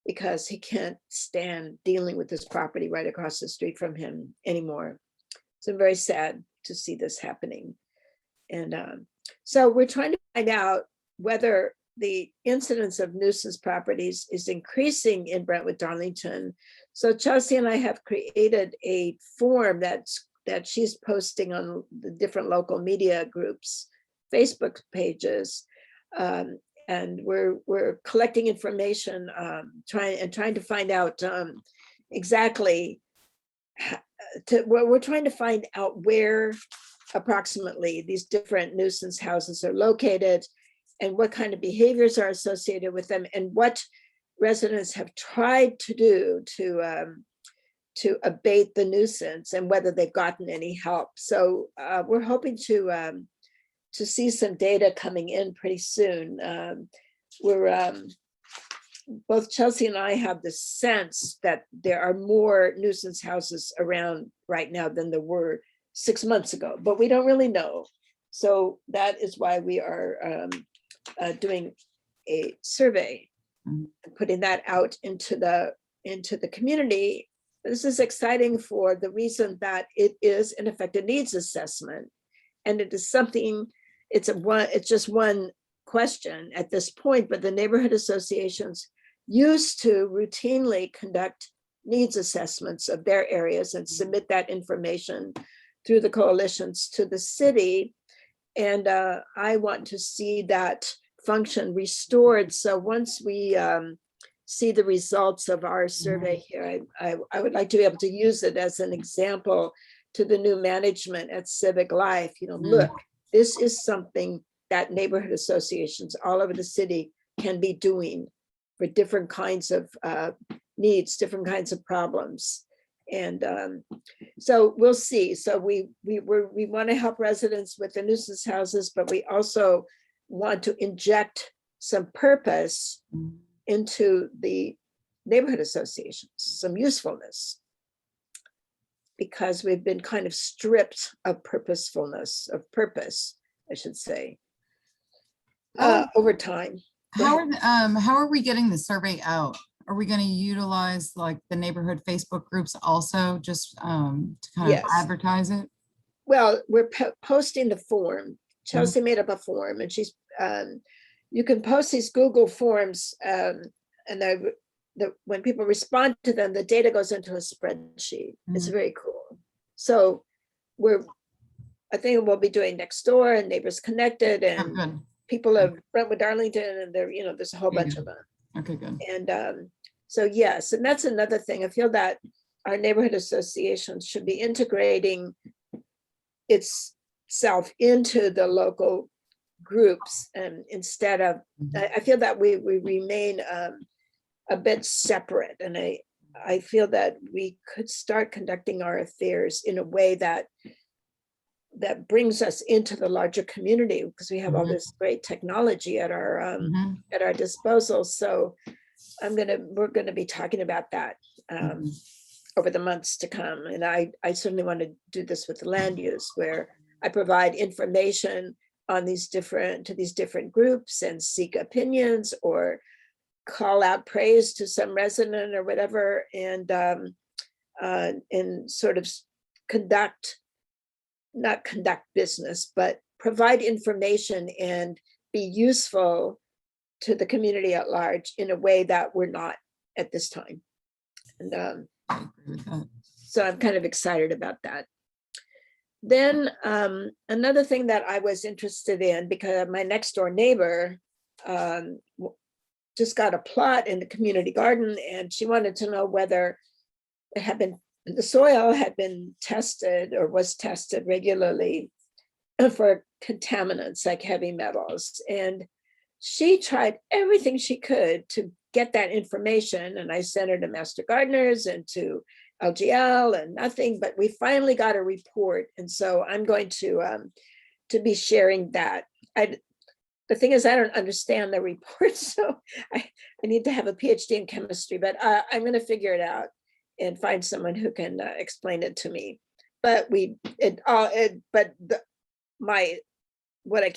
because he can't stand dealing with this property right across the street from him anymore. So I'm very sad to see this happening. And so we're trying to find out whether the incidence of nuisance properties is increasing in Brentwood Darlington. So Chelsea and I have created a form that she's posting on the different local media groups, Facebook pages, and we're collecting information, trying to find out exactly. We're trying to find out where approximately these different nuisance houses are located and what kind of behaviors are associated with them and what residents have tried to do to abate the nuisance and whether they've gotten any help. So we're hoping to see some data coming in pretty soon. Both Chelsea and I have the sense that there are more nuisance houses around right now than there were 6 months ago, but we don't really know. So that is why we are doing a survey and putting that out into the community. This is exciting for the reason that it is in effect a needs assessment, and it is something. It's just one question at this point, but the neighborhood associations used to routinely conduct needs assessments of their areas and submit that information through the coalitions to the city. And I want to see that function restored. So once we see the results of our survey here, I would like to be able to use it as an example to the new management at Civic Life. Look, this is something that neighborhood associations all over the city can be doing for different kinds of needs, different kinds of problems. And so we'll see. So we want to help residents with the nuisance houses, but we also want to inject some purpose into the neighborhood associations, some usefulness, because we've been kind of stripped of purposefulness, of purpose, I should say, over time. How are we getting the survey out? Are we going to utilize like the neighborhood Facebook groups also just to kind Yes. of advertise it? Well, we're posting the form. Chelsea made up a form, and she's you can post these Google forms, and when people respond to them, the data goes into a spreadsheet. It's very cool. So I think we'll be doing Next Door and Neighbors Connected and people of Brentwood, Darlington, and there's a whole bunch of them. Okay, good. And so yes, and that's another thing. I feel that our neighborhood associations should be integrating itself into the local groups, and instead of, I feel that we remain a bit separate, and I feel that we could start conducting our affairs in a way that brings us into the larger community, because we have all this great technology at our disposal. So we're gonna be talking about that over the months to come. And I certainly want to do this with the land use, where I provide information on these different groups and seek opinions or call out praise to some resident or whatever, and sort of not conduct business, but provide information and be useful to the community at large in a way that we're not at this time. And I agree with that. so I'm kind of excited about that. Then another thing that I was interested in, because my next door neighbor just got a plot in the community garden, and she wanted to know whether the soil had been tested or was tested regularly for contaminants like heavy metals. And she tried everything she could to get that information. And I sent her to Master Gardeners and to LGL and nothing, but we finally got a report. And so I'm going to be sharing that. The thing is, I don't understand the report, so I need to have a PhD in chemistry, but I'm going to figure it out and find someone who can explain it to me. But from what I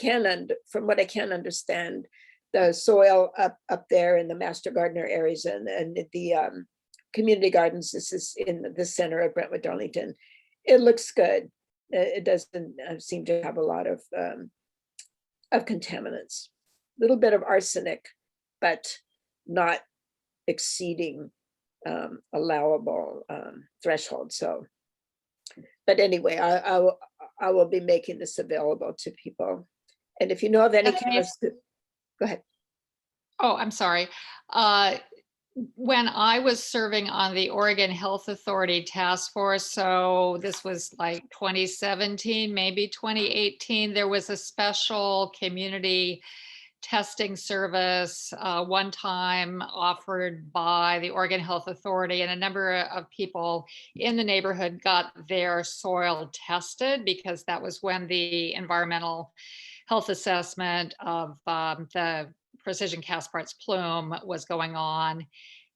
can understand, the soil up there in the Master Gardener areas and the community gardens, this is in the center of Brentwood, Darlington, it looks good. It doesn't seem to have a lot of contaminants, a little bit of arsenic, but not exceeding allowable threshold. So, but anyway, I will be making this available to people. And if you know of any chemists, go ahead. Oh, I'm sorry. when I was serving on the Oregon Health Authority Task Force, so this was like 2017, maybe 2018, there was a special community testing service one time offered by the Oregon Health Authority, and a number of people in the neighborhood got their soil tested because that was when the environmental health assessment of the precision cast parts plume was going on.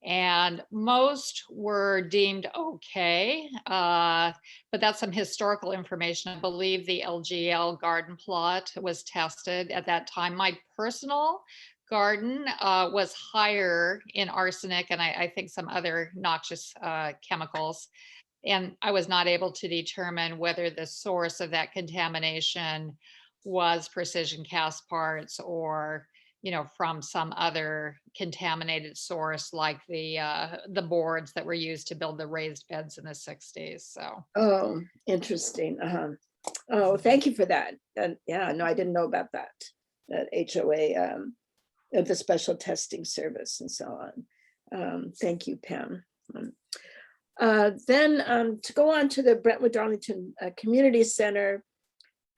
And most were deemed okay, but that's some historical information. I believe the LGL garden plot was tested at that time. My personal garden was higher in arsenic and I think some other noxious chemicals. And I was not able to determine whether the source of that contamination was precision cast parts or from some other contaminated source like the boards that were used to build the raised beds in the 60s. So, Oh, interesting. Oh, thank you for that. And yeah, no, I didn't know about that. That HOA, the special testing service and so on. Thank you, Pam. Then to go on to the Brentwood Darlington Community Center,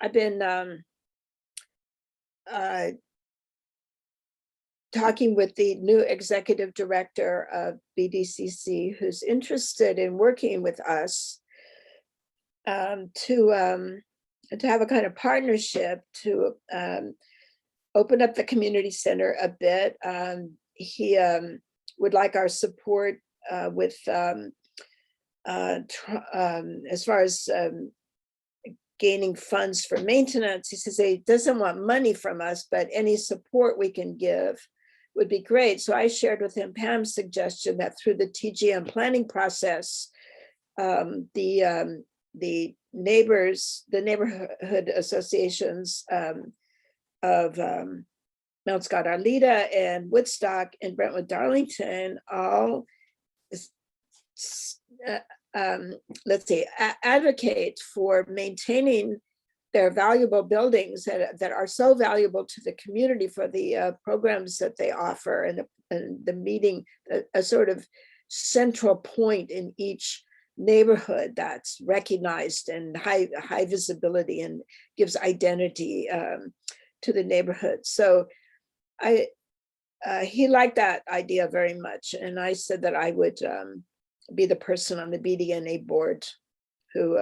I've been talking with the new executive director of BDCC, who's interested in working with us to have a kind of partnership to open up the community center a bit. He would like our support with as far as gaining funds for maintenance. He says he doesn't want money from us, but any support we can give would be great. So I shared with him Pam's suggestion that through the TGM planning process, the neighborhood associations of Mount Scott Arleta and Woodstock and Brentwood Darlington all let's say advocate for maintaining their valuable buildings that are so valuable to the community for the programs that they offer, and the meeting, a sort of central point in each neighborhood that's recognized and high visibility and gives identity to the neighborhood. So he liked that idea very much, and I said that I would be the person on the BDNA board who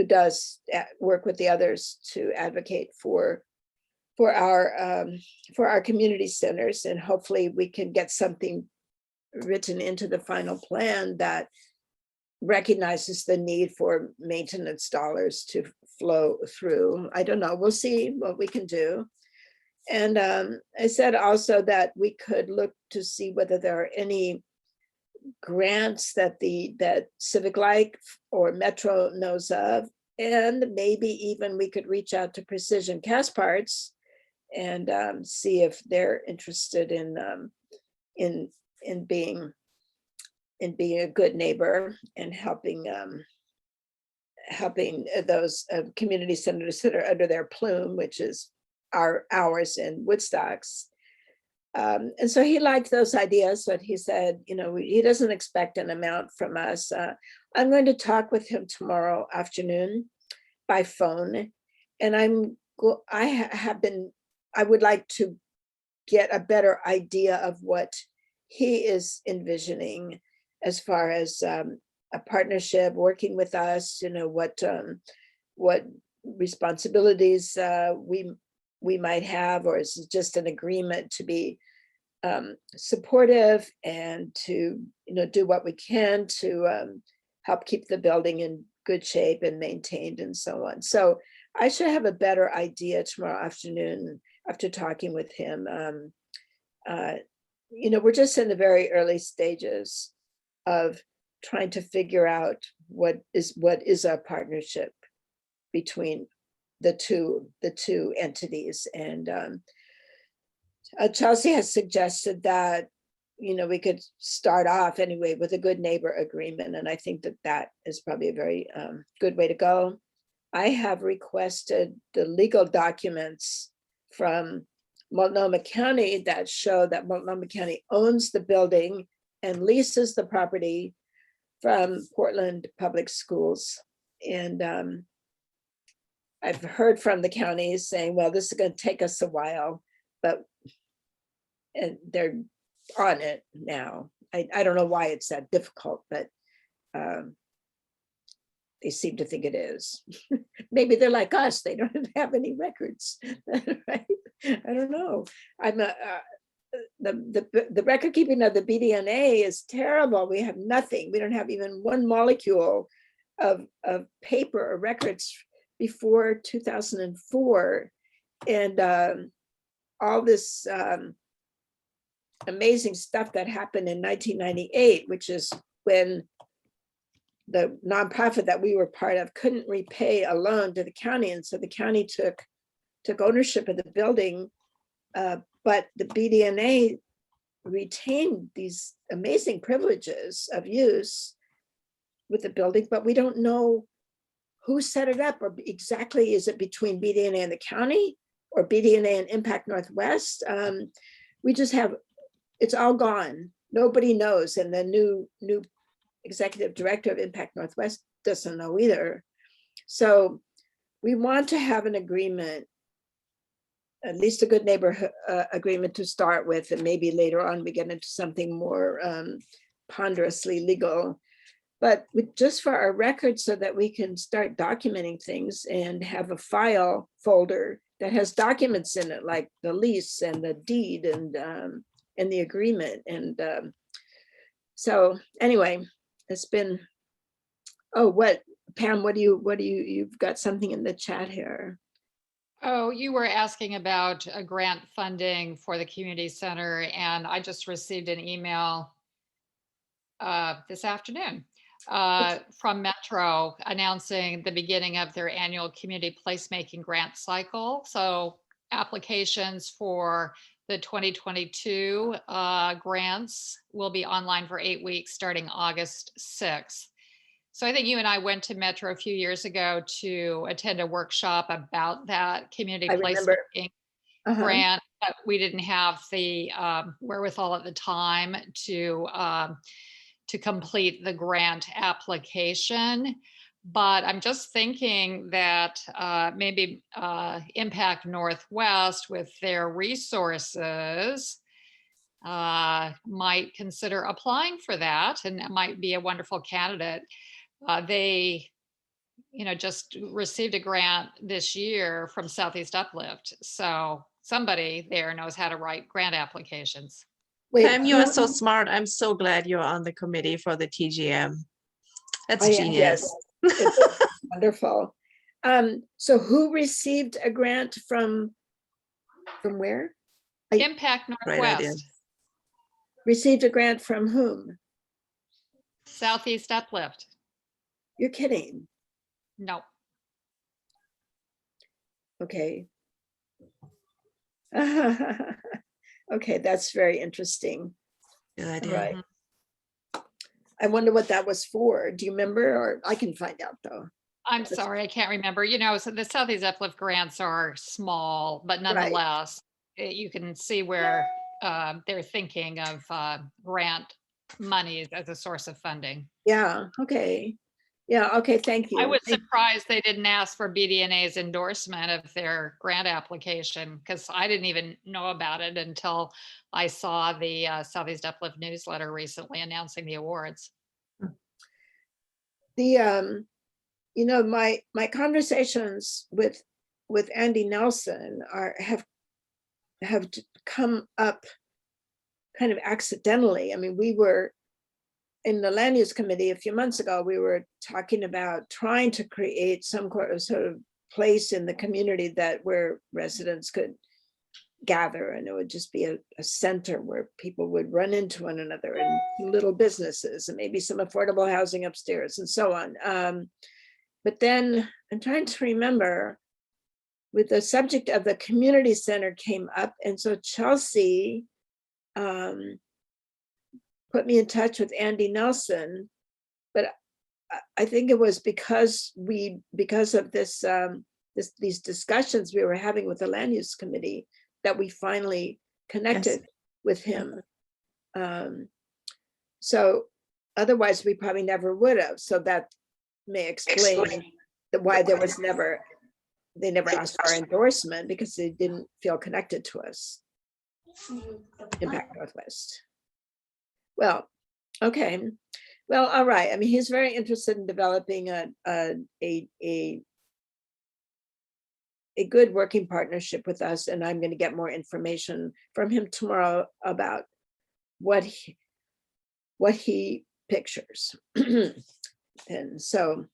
does work with the others to advocate for our community centers, and hopefully we can get something written into the final plan that recognizes the need for maintenance dollars to flow through. I don't know, we'll see what we can do. And I said also that we could look to see whether there are any grants that that Civic Life or Metro knows of, and maybe even we could reach out to Precision Cast Parts and see if they're interested in being a good neighbor and helping those community centers that are under their plume, which is ours and Woodstock's. And so he liked those ideas, but he said, he doesn't expect an amount from us. I'm going to talk with him tomorrow afternoon by phone, and I would like to get a better idea of what he is envisioning as far as a partnership, working with us, what responsibilities we might have, or is it just an agreement to be supportive and to do what we can to help keep the building in good shape and maintained and so on. So I should have a better idea tomorrow afternoon after talking with him. We're just in the very early stages of trying to figure out what is our partnership between the two entities. And Chelsea has suggested that we could start off anyway with a good neighbor agreement, and I think that is probably a very good way to go. I have requested the legal documents from Multnomah County that show that Multnomah County owns the building and leases the property from Portland Public Schools. And I've heard from the counties saying, well, this is going to take us a while, but and they're on it now. I don't know why it's that difficult, but they seem to think it is. Maybe they're like us, they don't have any records, right? I don't know. I'm the record keeping of the BDNA is terrible. We have nothing. We don't have even one molecule of paper or records before 2004. And all this amazing stuff that happened in 1998, which is when the nonprofit that we were part of couldn't repay a loan to the county. And so the county took ownership of the building, but the BDNA retained these amazing privileges of use with the building, but we don't know who set it up, or exactly, is it between BDNA and the county or BDNA and Impact Northwest? We just have, it's all gone. Nobody knows. And the new executive director of Impact Northwest doesn't know either. So we want to have an agreement, at least a good neighborhood agreement to start with, and maybe later on we get into something more ponderously legal, but just for our records so that we can start documenting things and have a file folder that has documents in it, like the lease and the deed and the agreement. And so anyway, it's been, oh, what, Pam, what do you've got something in the chat here. Oh, you were asking about a grant funding for the community center, and I just received an email this afternoon from Metro announcing the beginning of their annual community placemaking grant cycle. So applications for the 2022 grants will be online for 8 weeks starting August 6th. So I think you and I went to Metro a few years ago to attend a workshop about that community placemaking grant, but we didn't have the wherewithal at the time to complete the grant application. But I'm just thinking that maybe Impact Northwest with their resources might consider applying for that, and it might be a wonderful candidate. They, just received a grant this year from Southeast Uplift. So somebody there knows how to write grant applications. Wait, Pam, you are so smart. I'm so glad you're on the committee for the TGM. That's genius. Yes, it's wonderful. So who received a grant from where? Impact Great idea. Northwest, Received a grant from whom? Southeast Uplift. You're kidding. No. Okay. Okay, that's very interesting. Good idea. Right. I wonder what that was for. Do you remember? Or I can find out though. I'm sorry, I can't remember. So the Southeast Uplift grants are small, but nonetheless, you can see where they're thinking of grant monies as a source of funding. Yeah, okay. Yeah, okay, thank you. I was surprised they didn't ask for BDNA's endorsement of their grant application, because I didn't even know about it until I saw the Southeast Uplift newsletter recently announcing the awards. The my conversations with Andy Nelson have come up kind of accidentally. I mean, we were in the land use committee a few months ago, we were talking about trying to create some sort of place in the community where residents could gather, and it would just be a center where people would run into one another, and little businesses, and maybe some affordable housing upstairs and so on. But then I'm trying to remember, with the subject of the community center came up, and so Chelsea put me in touch with Andy Nelson, but I think it was because of this these discussions we were having with the land use committee that we finally connected with him. So otherwise we probably never would have. So that may explain why there was never, they never asked our endorsement, because they didn't feel connected to us. Impact Northwest. Well, okay. Well, all right. I mean, he's very interested in developing a good working partnership with us, and I'm going to get more information from him tomorrow about what he pictures. And so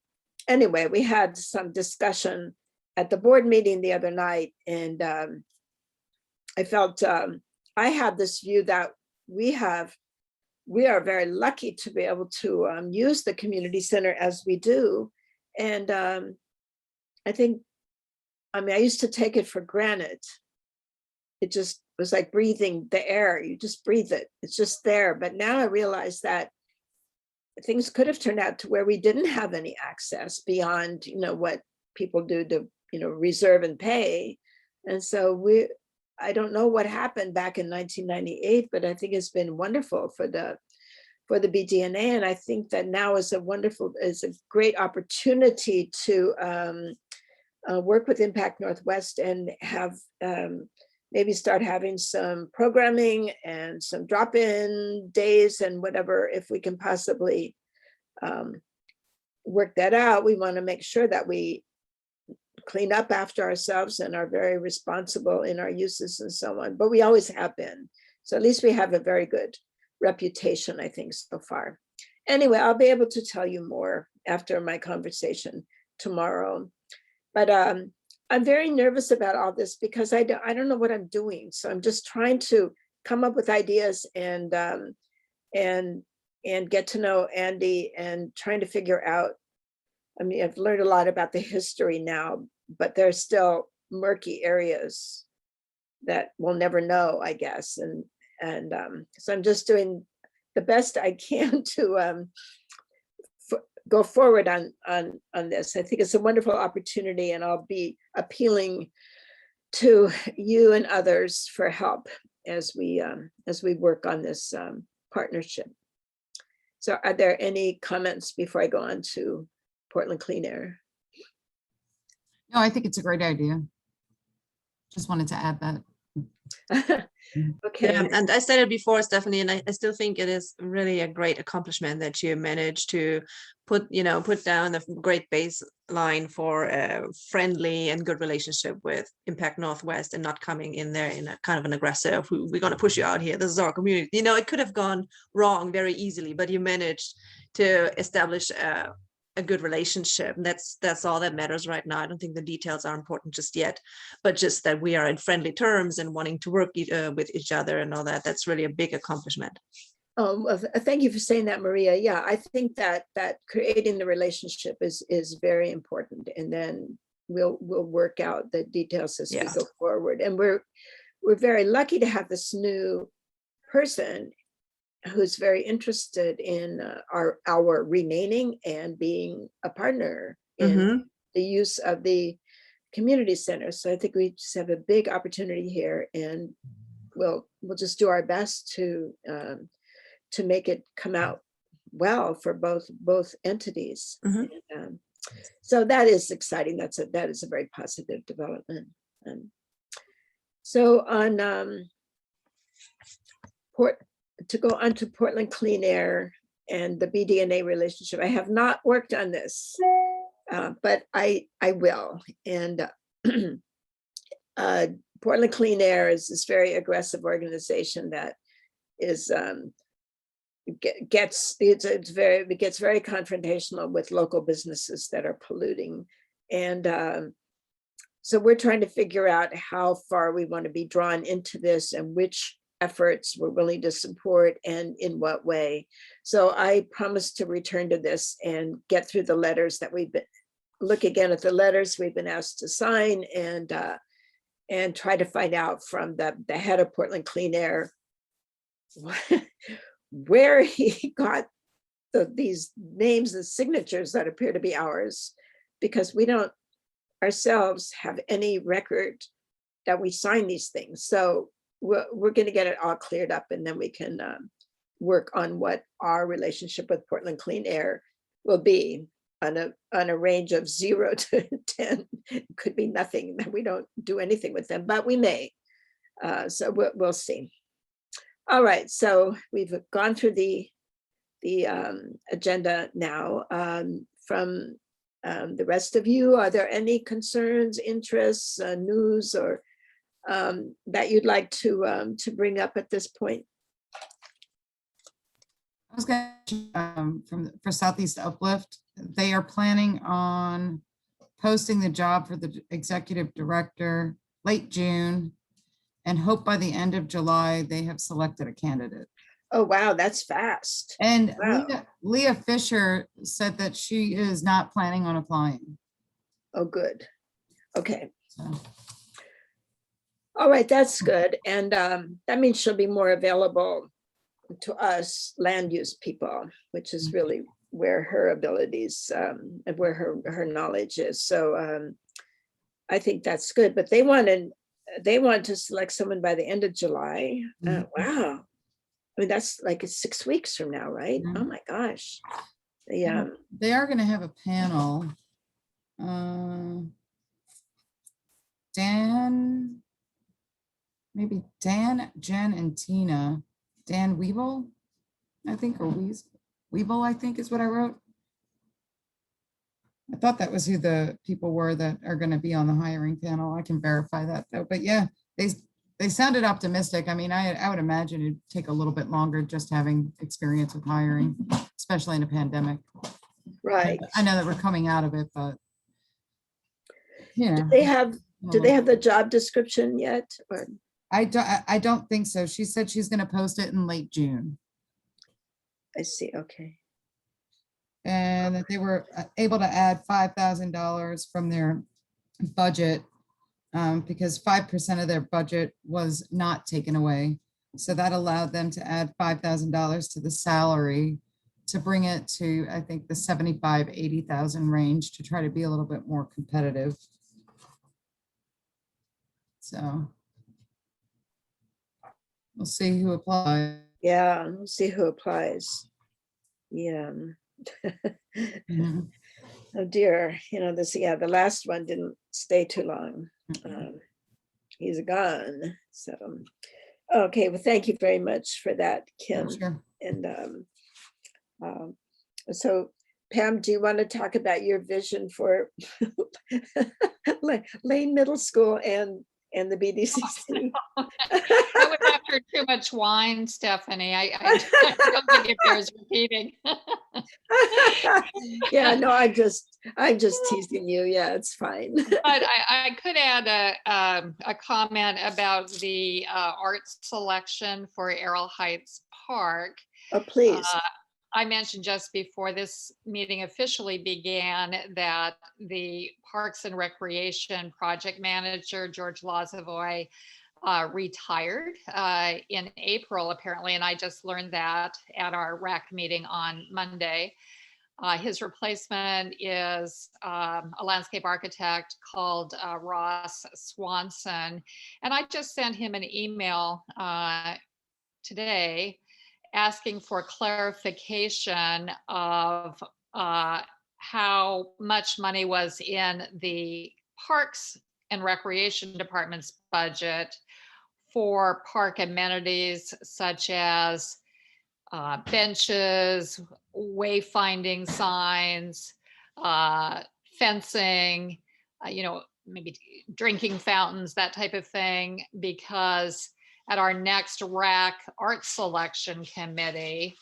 anyway, we had some discussion at the board meeting the other night, and I felt I had this view that we are very lucky to be able to use the community center as we do. And I think, I mean, I used to take it for granted. It just was like breathing the air. You just breathe it. It's just there. But now I realize that things could have turned out to where we didn't have any access beyond, what people do to, reserve and pay. And so I don't know what happened back in 1998, but I think it's been wonderful for the BDNA. And I think that now is a great opportunity to work with Impact Northwest and have maybe start having some programming and some drop-in days and whatever, if we can possibly work that out. We want to make sure that we clean up after ourselves and are very responsible in our uses and so on, but we always have been. So at least we have a very good reputation, I think, so far. Anyway, I'll be able to tell you more after my conversation tomorrow. But I'm very nervous about all this because I don't know what I'm doing. So I'm just trying to come up with ideas and get to know Andy and trying to figure out. I mean, I've learned a lot about the history now, but there's still murky areas that we'll never know, I guess. And so I'm just doing the best I can to go forward on this. I think it's a wonderful opportunity, and I'll be appealing to you and others for help as we work on this partnership. So are there any comments before I go on to Portland Clean Air? No, I think it's a great idea. Just wanted to add that. Okay. Yeah, and I said it before, Stephanie, and I still think it is really a great accomplishment that you managed to put down a great baseline for a friendly and good relationship with Impact Northwest, and not coming in there in a kind of an aggressive, we're going to push you out here, this is our community. It could have gone wrong very easily, but you managed to establish a good relationship. And that's all that matters right now. I don't think the details are important just yet, but just that we are in friendly terms and wanting to work with each other and all that. That's really a big accomplishment. Oh, well, thank you for saying that, Maria. Yeah, I think that creating the relationship is very important, and then we'll work out the details as we go forward. And we're very lucky to have this new person who's very interested in our remaining and being a partner in the use of the community center. So I think we just have a big opportunity here, and we'll just do our best to make it come out well for both entities. So that is exciting. That is a very positive development. So on to go on to Portland Clean Air and the BDNA relationship. I have not worked on this, but I will. And Portland Clean Air is this very aggressive organization that is gets very confrontational with local businesses that are polluting. And so we're trying to figure out how far we want to be drawn into this and which efforts we're willing to support and in what way. So I promise to return to this and get through the letters that look again at the letters we've been asked to sign, and try to find out from the head of Portland Clean Air where he got these names and signatures that appear to be ours, because we don't ourselves have any record that we sign these things. So we're going to get it all cleared up, and then we can work on what our relationship with Portland Clean Air will be on a range of 0 to 10. It could be nothing, that we don't do anything with them, but we may. So we'll see. All right, so we've gone through the agenda now. From the rest of you, are there any concerns, interests, news, or that you'd like to bring up at this point? I was going to, for Southeast Uplift, they are planning on posting the job for the executive director late June, and hope by the end of July, they have selected a candidate. Oh, wow, that's fast. And Wow. Leah Fisher said that she is not planning on applying. Oh, good. Okay. So, All right, that's good. And that means she'll be more available to us land use people, which is really where her abilities and where her knowledge is. So I think that's good. But they want to select someone by the end of July. Mhm. Wow. I mean, that's like 6 weeks from now, right? Mhm. Oh my gosh. and Yeah. they are going to have a panel. Dan, maybe Dan, Jen, and Tina. Dan Weeble, I think, or Weeble, I think is what I wrote. I thought that was who the people were that are going to be on the hiring panel. I can verify that though. But yeah, they sounded optimistic. I mean, I would imagine it'd take a little bit longer just having experience with hiring, especially in a pandemic. Right. I know that we're coming out of it, but yeah. Do they have the job description yet? Or I don't think so. She said she's going to post it in late June, I see. Okay. and that they were able to add $5,000 from their budget because 5% of their budget was not taken away. So that allowed them to add $5,000 to the salary to bring it to, I think, the 75, 80,000 range to try to be a little bit more competitive. So we'll see who applies. Yeah, we'll see who applies. Yeah. Mhm. Oh dear, the last one didn't stay too long. He's gone. So, okay, well, thank you very much for that, Kim. Sure. And so Pam, do you want to talk about your vision for Lane Middle School and the BDCC? That was after too much wine, Stephanie. I don't think it bears repeating. Yeah, no, I'm just teasing you. Yeah, it's fine. But I could add a comment about the art selection for Errol Heights Park. Oh, please. I mentioned just before this meeting officially began that the Parks and Recreation project manager, George Lazavoy, retired in April, apparently, and I just learned that at our RAC meeting on Monday. His replacement is a landscape architect called Ross Swanson, and I just sent him an email today asking for clarification of how much money was in the Parks and Recreation Department's budget for park amenities such as benches, wayfinding signs, fencing, maybe drinking fountains, that type of thing, because at our next RAC art selection committee,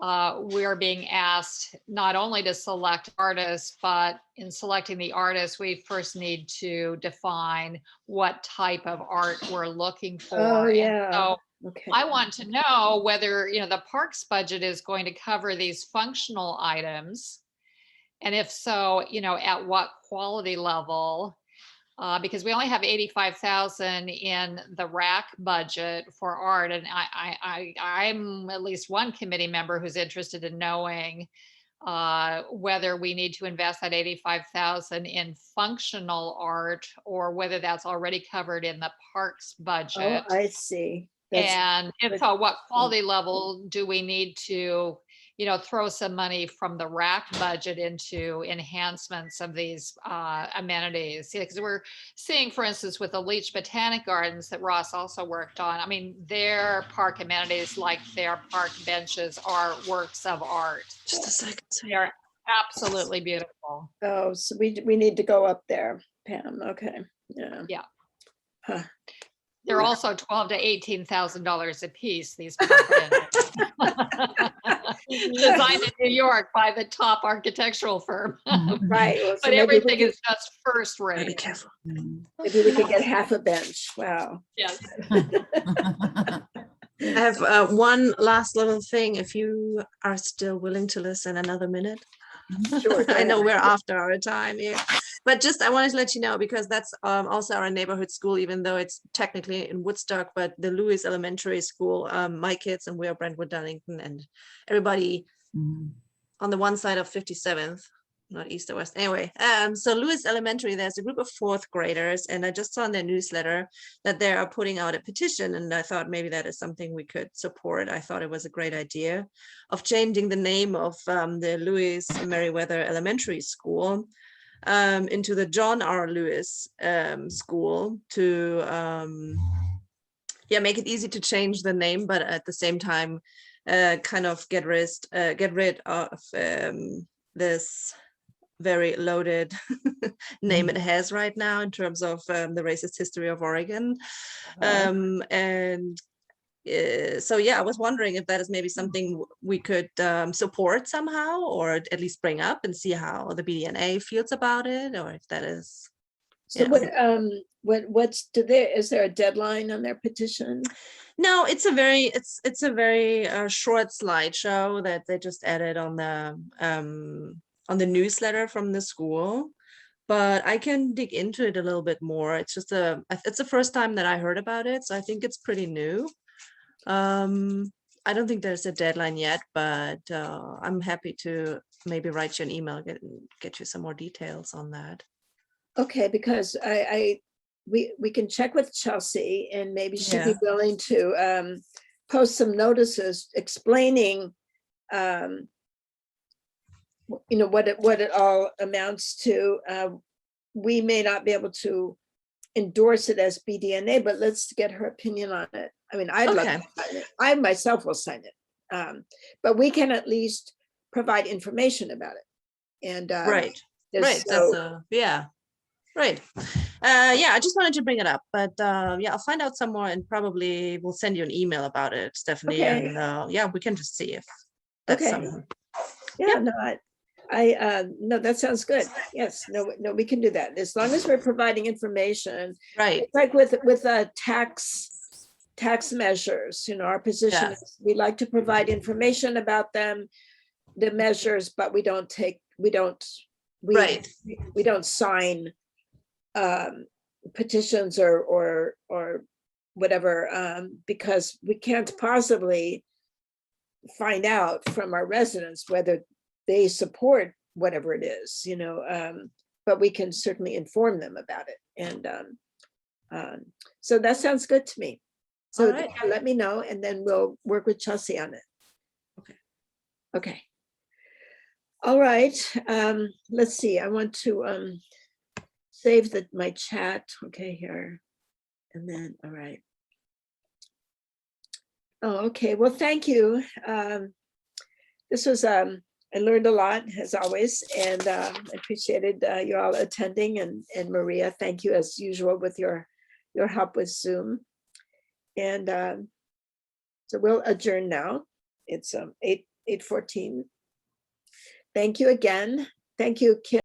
we're being asked not only to select artists, but in selecting the artists, we first need to define what type of art we're looking for. Oh, yeah. And so Okay. I want to know whether, the parks budget is going to cover these functional items. And if so, at what quality level? Because we only have 85,000 in the RAC budget for art, and I'm at least one committee member who's interested in knowing whether we need to invest that 85,000 in functional art or whether that's already covered in the parks Oh, budget. I see. That's, And if good. so, what quality level do we need to, throw some money from the RAC budget into enhancements of these amenities? Because we're seeing, for instance, with the Leach Botanic Gardens that Ross also worked on, I mean, their park amenities, like their park benches, are works of art. Just a second. They're absolutely beautiful. oh, so we need to go up there, Pam. Okay, yeah. Yeah. Huh. They're also $12,000 to $18,000 a piece, these park benches. Designed in New York by the top architectural firm. Right. Well, so But maybe everything we is just first Gotta be rate. careful. maybe we could get half a bench. Wow. Yes. I have one last little thing. If you are still willing to listen another minute. Sure. go I know ahead. we're after our time here, but just I wanted to let you know, because that's also our neighborhood school, even though it's technically in Woodstock, but the Lewis Elementary School, my kids, and we're Brentwood, Darlington, and everybody on the one side of 57th, not east or west. Anyway, so Lewis Elementary, there's a group of fourth graders, and I just saw in their newsletter that they are putting out a petition, and I thought maybe that is something we could support. I thought it was a great idea of changing the name of the Lewis Meriwether Elementary School into the John R. Lewis School to make it easy to change the name, but at the same time kind of get rid of this very loaded name it has right now in terms of the racist history of Oregon. And so yeah, I was wondering if that is maybe something we could support somehow, or at least bring up and see how the BDNA feels about it, or if that is. So is there a deadline on their petition? No, it's a very short slideshow that they just added on the newsletter from the school, but I can dig into it a little bit more. It's just it's the first time that I heard about it, so I think it's pretty new. I don't think there's a deadline yet, but I'm happy to maybe write you an email, get you some more details on that. Okay, because we can check with Chelsea, and maybe she'd be Yeah. willing to post some notices explaining what it all amounts to. We may not be able to endorse it as BDNA, but let's get her opinion on it. I mean, I'd love Okay. to sign it. I myself will sign it. But we can at least provide information about it. And Right. there's That's yeah. Right. Yeah, I just wanted to bring it up, but yeah, I'll find out some more and probably will send you an email about it, Stephanie. Okay. And yeah, we can just see if that's Okay. something. Yeah, no, no, that sounds good. Yes, no, we can do that. As long as we're providing information, Right. it's like with tax measures, our position Yeah. is we like to provide information about them, the measures, but we don't Right. sign petitions or whatever, because we can't possibly find out from our residents whether they support whatever it is, but we can certainly inform them about it. And so that sounds good to me. So All right. yeah, let me know, and then we'll work with Chelsea on it. Okay. Okay. All right. Let's see. I want to save my chat. Okay, here. And then, all right. Oh, okay. Well, thank you. This was, I learned a lot, as always, and I appreciated you all attending. And Maria, thank you as usual with your help with Zoom. And so we'll adjourn now. It's 8:14. Thank you again. Thank you, Kim.